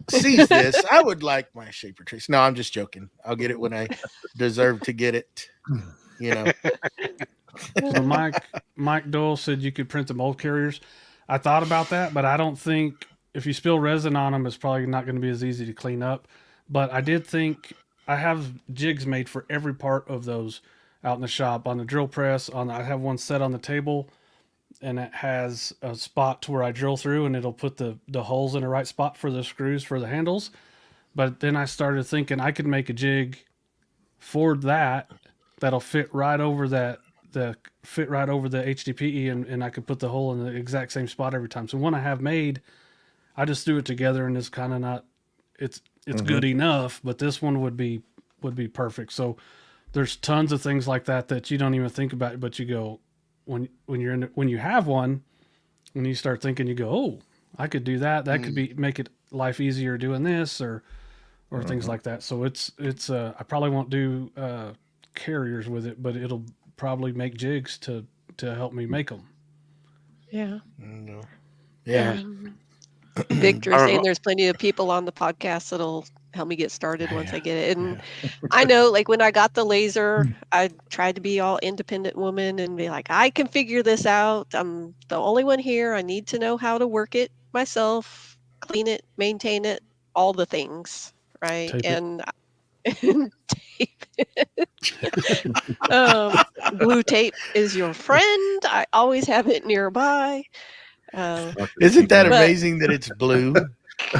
sees this, I would like my shaper trace. No, I'm just joking. I'll get it when I deserve to get it. So Mike Doyle said you could print the mold carriers. I thought about that, but I don't think if you spill resin on them, it's probably not going to be as easy to clean up. But I did think I have jigs made for every part of those out in the shop. On the drill press, I have one set on the table, and it has a spot to where I drill through, and it'll put the holes in the right spot for the screws for the handles. But then I started thinking I could make a jig for that'll fit right over the HDPE, and I could put the hole in the exact same spot every time. So one I have made, I just threw it together, and it's kind of not, it's good enough, but this one would be perfect. So there's tons of things like that you don't even think about, but you go, when you have one, when you start thinking, you go, oh, I could do that. That could make it life easier doing this or things like that. So it's I probably won't do carriers with it, but it'll probably make jigs to help me make them. Yeah. Yeah. Victor's saying there's plenty of people on the podcast that'll help me get started once I get it. And I know, like, when I got the laser, I tried to be all independent woman and be like, I can figure this out. I'm the only one here. I need to know how to work it myself, clean it, maintain it, all the things, right? Tape and tape it. Blue tape is your friend. I always have it nearby. Isn't that amazing that it's blue?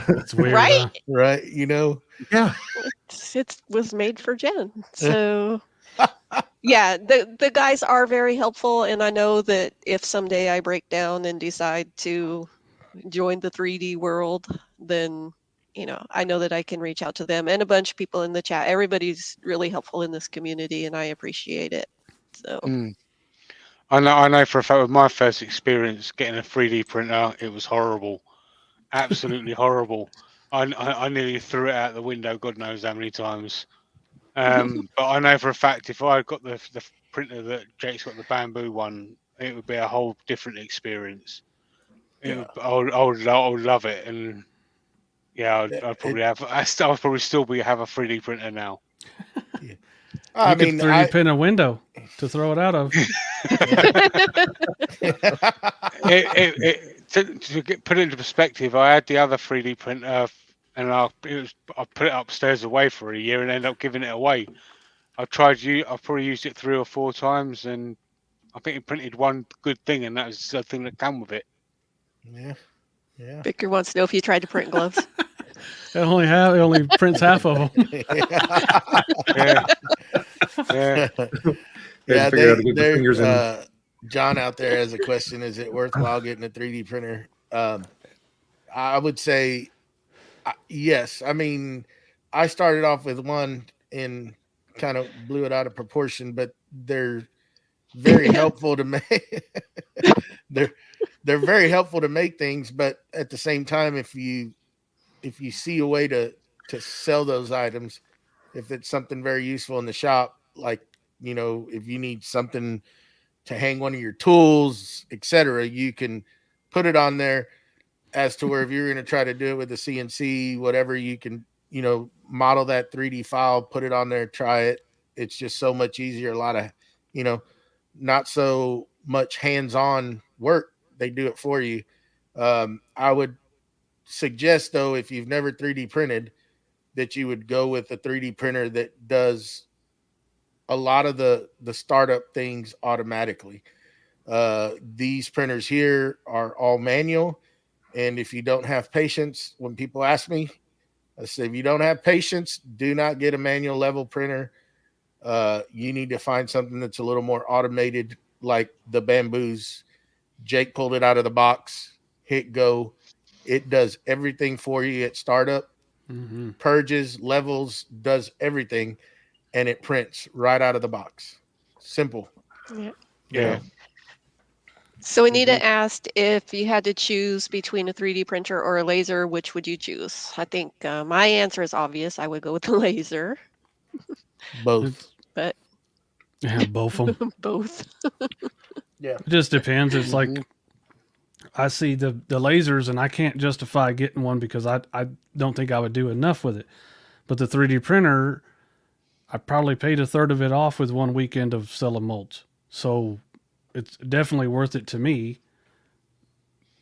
It's weird, right? huh? Right? Yeah. It was made for Jen. So yeah, the guys are very helpful, and I know that if someday I break down and decide to join the 3D world, then I know that I can reach out to them and a bunch of people in the chat. Everybody's really helpful in this community, and I appreciate it. So I know for a fact with my first experience getting a 3D printer, it was horrible. Absolutely horrible. I nearly threw it out the window, God knows how many times. But I know for a fact if I had got the printer that Jake's got, the bamboo one, it would be a whole different experience. I would love it, and I'd probably have a 3D printer now. I mean, 3D print a window to throw it out of. To put it into perspective, I had the other 3D printer, and I put it upstairs away for a year and ended up giving it away. I've probably used it 3 or 4 times, and I think it printed one good thing, and that was the thing that came with it. Yeah. Victor wants to know if you tried to print gloves. It only prints half of them. John out there has a question: is it worthwhile getting a 3D printer? I would say yes. I mean, I started off with one and kind of blew it out of proportion, but they're very helpful to make. they're they're very helpful to make things, but at the same time, if you see a way to sell those items, if it's something very useful in the shop, like, if you need something to hang one of your tools, etc., you can put it on there. As to where if you're going to try to do it with the CNC, whatever, you can, model that 3D file, put it on there, try it. It's just so much easier. A lot of, not so much hands-on work. They do it for you. I would suggest, though, if you've never 3D printed, that you would go with a 3D printer that does a lot of the startup things automatically. These printers here are all manual. And if you don't have patience, when people ask me, I say, if you don't have patience, do not get a manual level printer. You need to find something that's a little more automated, like the Bamboos. Jake pulled it out of the box, hit go. It does everything for you at startup. Mm-hmm. Purges, levels, does everything, and it prints right out of the box. Simple. Yeah. So Anita asked if you had to choose between a 3D printer or a laser, which would you choose? I think my answer is obvious. I would go with the laser. Both. But Yeah, both of them. both. Yeah. It just depends. It's like I see the lasers and I can't justify getting one because I don't think I would do enough with it. But the 3D printer, I probably paid a third of it off with one weekend of selling molds. So it's definitely worth it to me.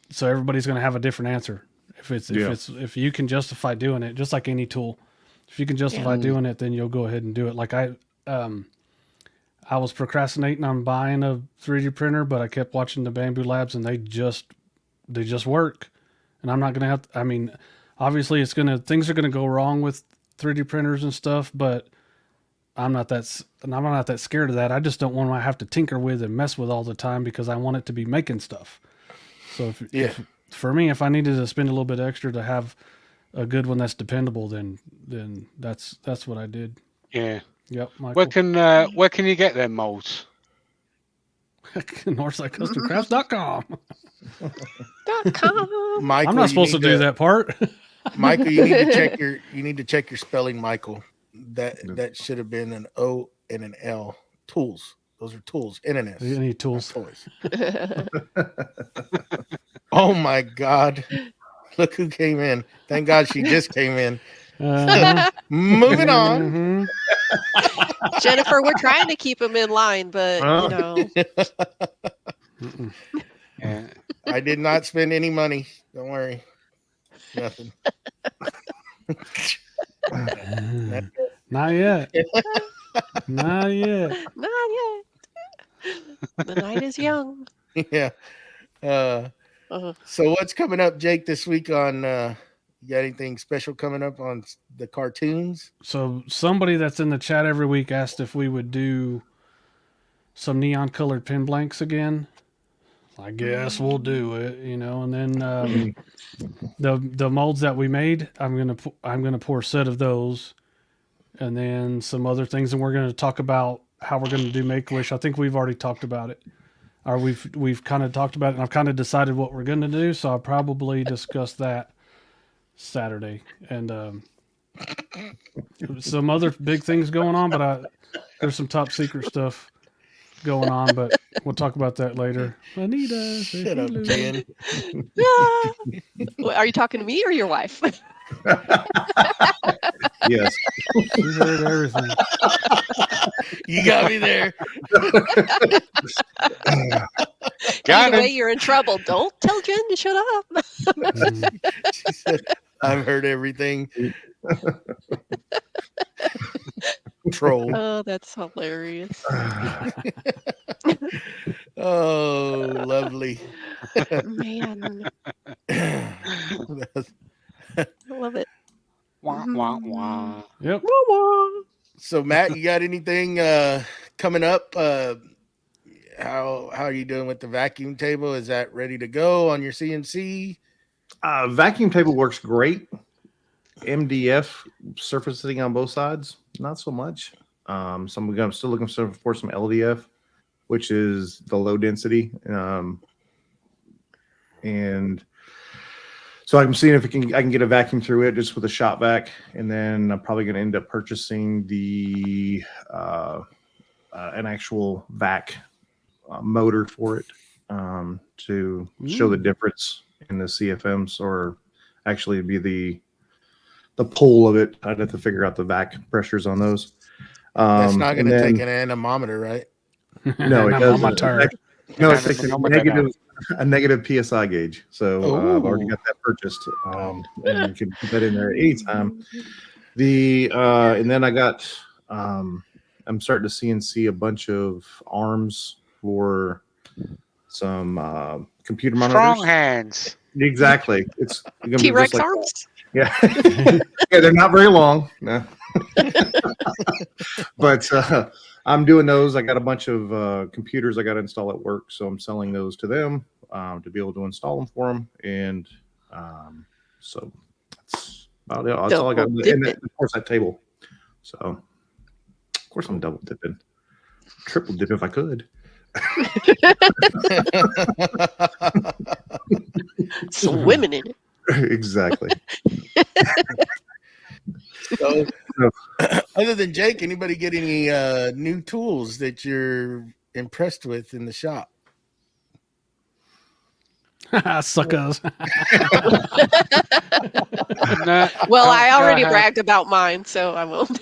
So everybody's going to have a different answer. If you can justify doing it, just like any tool, if you can justify doing it, then you'll go ahead and do it. Like I was procrastinating on buying a 3D printer, but I kept watching the Bamboo Labs and they just work. And I'm not going to have to, I mean, obviously things are going to go wrong with 3D printers and stuff, but I'm not that scared of that. I just don't want to have to tinker with and mess with all the time because I want it to be making stuff. So if for me, if I needed to spend a little bit extra to have a good one that's dependable, then that's what I did. Yeah. Yep. Michael. Where can you get them molds? NorthsideCustomCrafts.com. Michael, I'm not supposed to do that part. Michael, you need to check your spelling, Michael. That should have been an O and an L. Tools. Those are tools. NNS. You need tools. Toys. Oh my God. Look who came in. Thank God she just came in. Moving on. Jennifer, we're trying to keep them in line, but Yeah. I did not spend any money. Don't worry. Nothing. Not yet. Not yet. Not yet. The night is young. Yeah. So what's coming up, Jake, this week on you got anything special coming up on the cartoons? So somebody that's in the chat every week asked if we would do some neon colored pen blanks again. I guess we'll do it, and then the molds that we made, I'm gonna pour a set of those, and then some other things, and we're gonna talk about how we're gonna do Make-A-Wish. I think we've already talked about it, or we've kind of talked about it, and I've kind of decided what we're gonna do. So I'll probably discuss that Saturday, and some other big things going on, but there's some top secret stuff going on, but we'll talk about that later. Anita, Shut up, Jen. Are you talking to me or your wife? Yes. she heard everything. You got me there. Either way, you're in trouble. Don't tell Jen to shut up. She said, I've heard everything. Troll. Oh, that's hilarious. Oh, lovely. Man, I love it. Wah, wah, wah. Yep. So, Matt, you got anything coming up? How are you doing with the vacuum table? Is that ready to go on your CNC? Vacuum table works great. MDF surfacing on both sides, not so much. I'm still looking for some LDF, which is the low density. And so I'm seeing if I can get a vacuum through it just with a shop vac, and then I'm probably going to end up purchasing the an actual vac motor for it to show the difference in the CFMs, or actually be the pull of it. I'd have to figure out the vac pressures on those. That's not going to take an anemometer, right? No, it doesn't. On my turd. No, it takes a negative PSI gauge. So I've already got that purchased, and you can put that in there anytime. And then I got I'm starting to CNC a bunch of arms for some computer monitors. Strong hands. Exactly. It's gonna be T-Rex just like arms. yeah. Yeah, they're not very long. No. But I'm doing those. I got a bunch of computers I got to install at work, so I'm selling those to them to be able to install them for them. And so that's about it. That's all I got. And then, of course, that table. So, of course, I'm double dipping, triple dip if I could. Swimming in it. Exactly. So, other than Jake, anybody get any new tools that you're impressed with in the shop? Suckers. Well, I already bragged about mine, so I won't.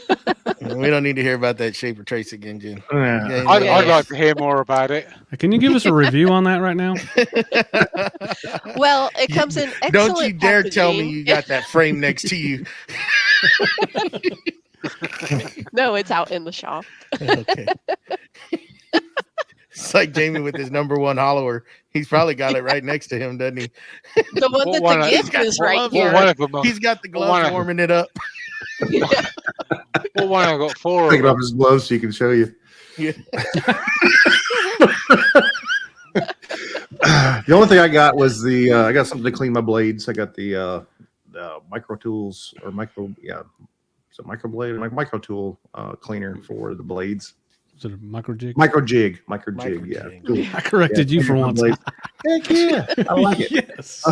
We don't need to hear about that shaper trace again, Jen. Yeah. I'd like to hear more about it. Can you give us a review on that right now? Well, it comes in excellent Don't you dare packaging. tell me you got that frame next to you. No, it's out in the shop. Okay. It's like Jamie with his number one hollower. He's probably got it right next to him, doesn't he? The one that the gift is right here. He's got the glove warming it up. Well, one I got four. Take it off his gloves so you can show you. Yeah. The only thing I got was I got something to clean my blades. I got the micro tools or micro blade, like micro tool cleaner for the blades. Is it a micro jig? Micro jig, yeah. Cool. I corrected you for once. Heck yeah, I like it. Yes.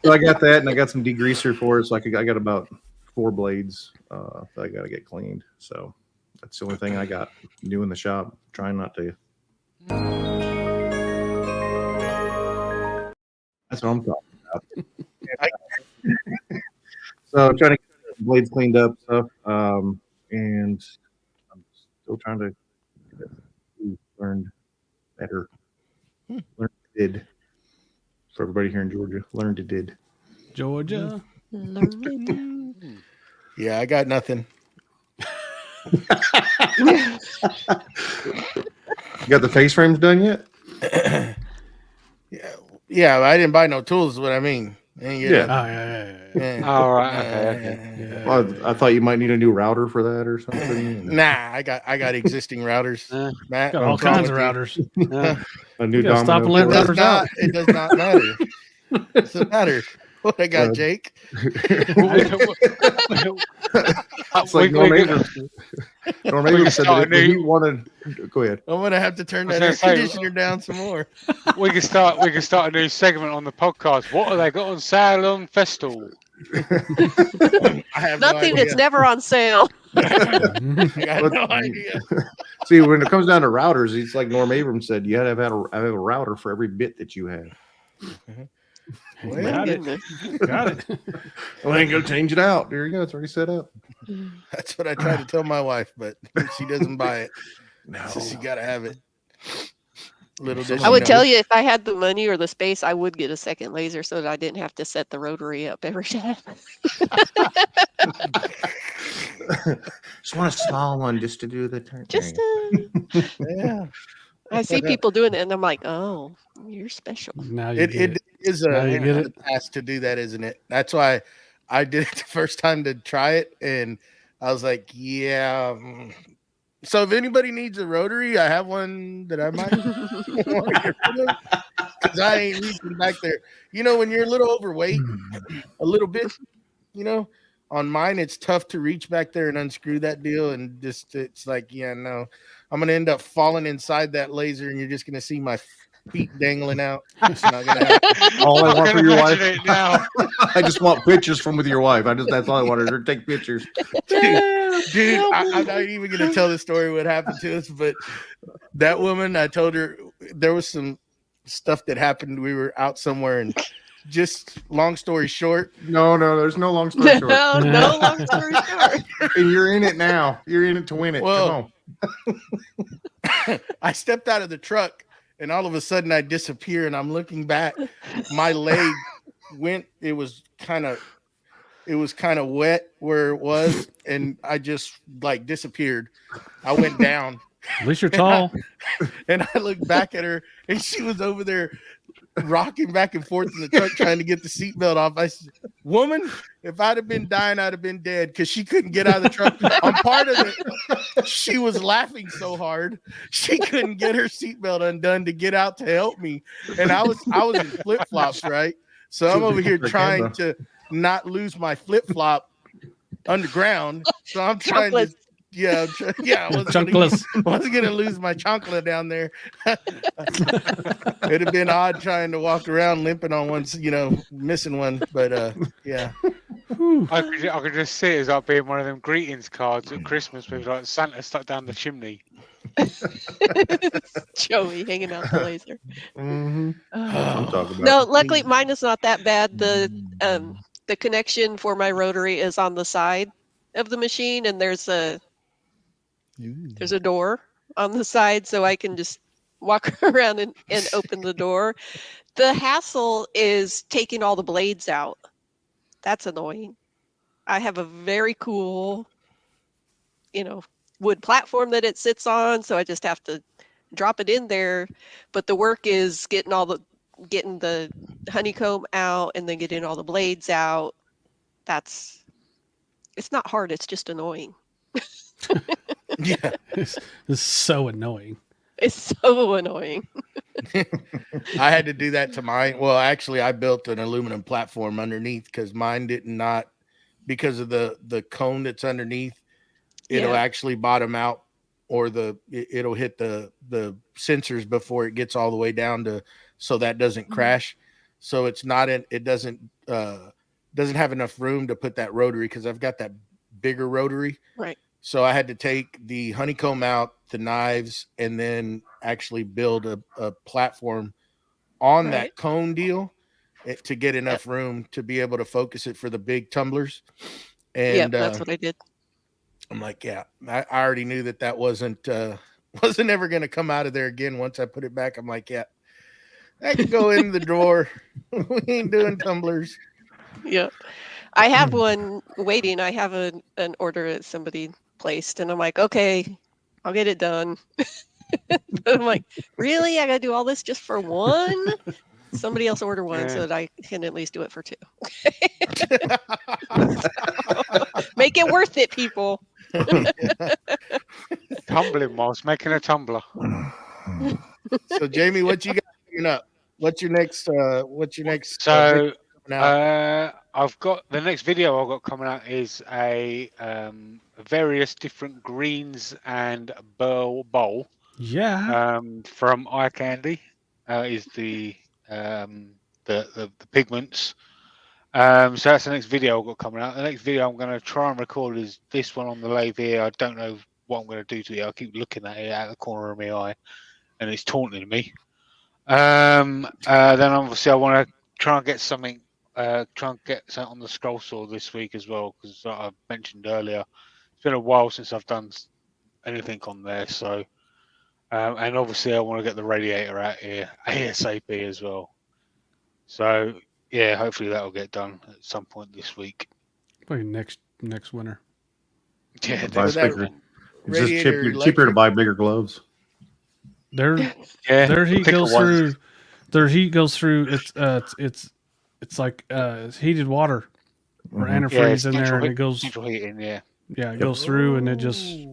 So I got that, and I got some degreaser for it. So I got about 4 blades that I got to get cleaned. So that's the only thing I got new in the shop. Trying not to. That's what I'm talking about. So I'm trying to get the blades cleaned up, stuff, and I'm still trying to learn better. Learn did for everybody here in Georgia. Learned it did. Georgia. Yeah, I got nothing. You got the face frames done yet? Yeah, I didn't buy no tools. Is what I mean. Yeah. Yeah. All right. Okay. Well, I thought you might need a new router for that or something. Nah, I got existing routers. Matt, Got all kinds of routers. A new gotta stop and let domino. routers out. It does not matter. It doesn't matter what I got, Jake. It's like Norm Abrams said that if he wanted. Go ahead. I'm gonna have to turn that air conditioner down some more. We can start a new segment on the podcast. What have they got on sale on Festool? I have Nothing. no It's never on sale. I got no idea. See, when it comes down to routers, it's like Norm Abrams said, you had to have a router for every bit that you have. Well, Got it. Well, I ain't go change it out. There you go. It's already set up. that's what I try to tell my wife, but she doesn't buy it. No. So she got to have it. Little does I she would know. tell you if I had the money or the space, I would get a second laser so that I didn't have to set the rotary up every time. Just want a small one just to do the turn. Just Yeah. I see people doing it, and I'm like, oh, you're special. Now you get It is Now you get a task to do that, isn't it? That's why I did it the first time to try it, and I was like, yeah. So if anybody needs a rotary, I have one that I might want to get rid of. because I ain't reaching back there. You know, when you're a little overweight, a little bit, you know, on mine, it's tough to reach back there and unscrew that deal. And just, it's like, yeah, no, I'm going to end up falling inside that laser and you're just going to see my feet dangling out. It's not going to happen. All I want can for your wife. imagine it now. I just want pictures from with your wife. That's all I wanted her to take pictures. Dude, I'm not even going to tell the story what happened to us, but that woman, I told her there was some stuff that happened. We were out somewhere, and just long story short. No, there's no long story short. No long story short. And you're in it now. You're in it to win it. Well, Come on. I stepped out of the truck, and all of a sudden I disappear, and I'm looking back. My leg went. It was kind of wet where it was, and I just like disappeared. I went down. At least you're tall. And I looked back at her, and she was over there rocking back and forth in the truck trying to get the seatbelt off. I said, "Woman, if I'd have been dying, I'd have been dead," because she couldn't get out of the truck. On part of it, she was laughing so hard she couldn't get her seatbelt undone to get out to help me. And I was in flip flops, right? So I'm over here trying to not lose my flip flop underground. So I'm trying to. I wasn't gonna lose my chancla down there. It'd have been odd trying to walk around limping on one, missing one. But yeah. I could just see it as like being one of them greetings cards at Christmas with like Santa stuck down the chimney. Joey hanging out the laser. Mm-hmm. No, luckily mine is not that bad. The connection for my rotary is on the side of the machine, and there's a door on the side, so I can just walk around and open the door. The hassle is taking all the blades out. That's annoying. I have a very cool, wood platform that it sits on, so I just have to drop it in there. But the work is getting the honeycomb out and then getting all the blades out. It's not hard, it's just annoying. Yeah, it's so annoying. It's so annoying. I had to do that to mine. Well, actually, I built an aluminum platform underneath because mine did not, because of the cone that's underneath, it'll actually bottom out, or it'll hit the sensors before it gets all the way down so that doesn't crash. So it's not it doesn't have enough room to put that rotary, because I've got that bigger rotary. Right. So I had to take the honeycomb out, the knives, and then actually build a platform on that cone deal to get enough room to be able to focus it for the big tumblers. And that's what I did. I'm like, I already knew that wasn't ever going to come out of there again. Once I put it back, I'm like, I can go in the drawer. We ain't doing tumblers. Yeah. I have one waiting. I have an order that somebody placed, and I'm like, okay, I'll get it done. But I'm like, really? I got to do all this just for one? Somebody else order one so that I can at least do it for two. Make it worth it, people. Tumbling whilst making a tumbler. So, Jamie, what you got coming up? What's your next? So, I've got the next video I've got coming out is a various different greens and bowl. Yeah. From Eye Candy is the pigments. So that's the next video I've got coming out. The next video I'm going to try and record is this one on the lathe here. I don't know what I'm going to do to it. I keep looking at it out of the corner of my eye, and it's taunting me. Then obviously I want to try and get something. Try and get something on the scroll saw this week as well, because like I mentioned earlier, it's been a while since I've done anything on there. So, and obviously I want to get the radiator out here ASAP as well. So yeah, hopefully that'll get done at some point this week. Probably next winter. Yeah, It's just cheaper to buy bigger gloves. Their heat goes through. It's like heated water or antifreeze in there, and it goes. Central heating, it goes through, and it just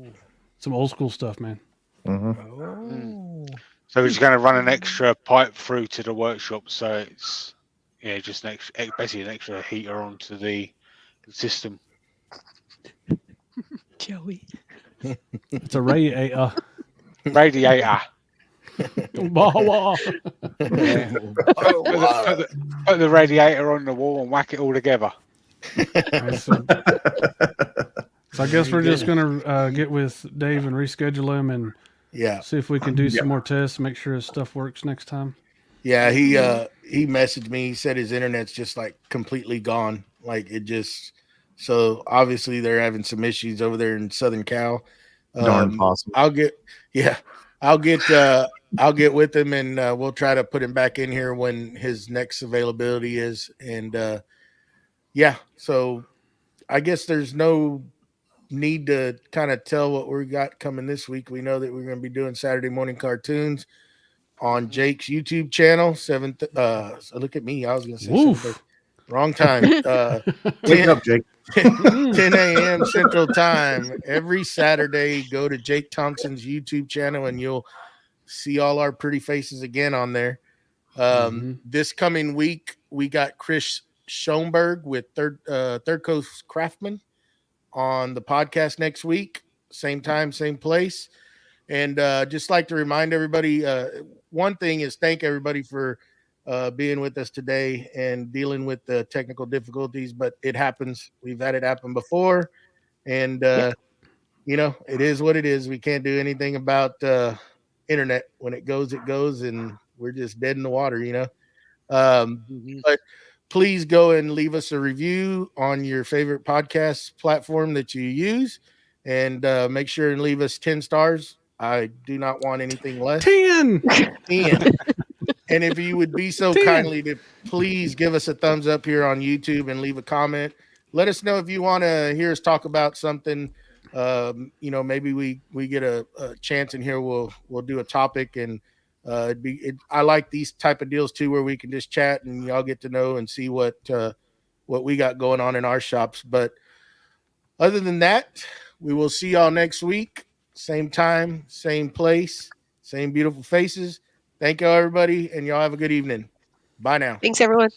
some old school stuff, man. Mm-hmm. So he's going to run an extra pipe through to the workshop, so it's just basically an extra heater onto the system. Joey. It's a radiator. Radiator. Wah, wah. Yeah. Put the radiator on the wall and whack it all together. So I guess we're just gonna get with Dave and reschedule him and see if we can do some more tests, make sure his stuff works next time. Yeah, he messaged me. He said his internet's just like completely gone. Like it just, so obviously they're having some issues over there in Southern Cal. Darn possible. I'll get with him and we'll try to put him back in here when his next availability is. And so I guess there's no need to kind of tell what we got coming this week. We know that we're going to be doing Saturday morning cartoons on Jake's YouTube channel. Look at me. I was going to say 7:30. Wrong time. Wake up, Jake. 10 a.m. Central Time. Every Saturday, go to Jake Thompson's YouTube channel and you'll see all our pretty faces again on there. This coming week, we got Chris Schoenberg with Third Coast Craftsman on the podcast next week. Same time, same place. And just like to remind everybody, one thing is thank everybody for being with us today and dealing with the technical difficulties, but it happens. We've had it happen before. And, it is what it is. We can't do anything about internet. When it goes, and we're just dead in the water, But please go and leave us a review on your favorite podcast platform that you use and make sure and leave us 10 stars. I do not want anything less. 10. And if you would be so kindly to please give us a thumbs up here on YouTube and leave a comment. Let us know if you want to hear us talk about something. Maybe we get a chance in here. We'll do a topic, and I like these type of deals too, where we can just chat and y'all get to know and see what we got going on in our shops. But other than that, we will see y'all next week. Same time, same place, same beautiful faces. Thank you, everybody, and y'all have a good evening. Bye now. Thanks, everyone.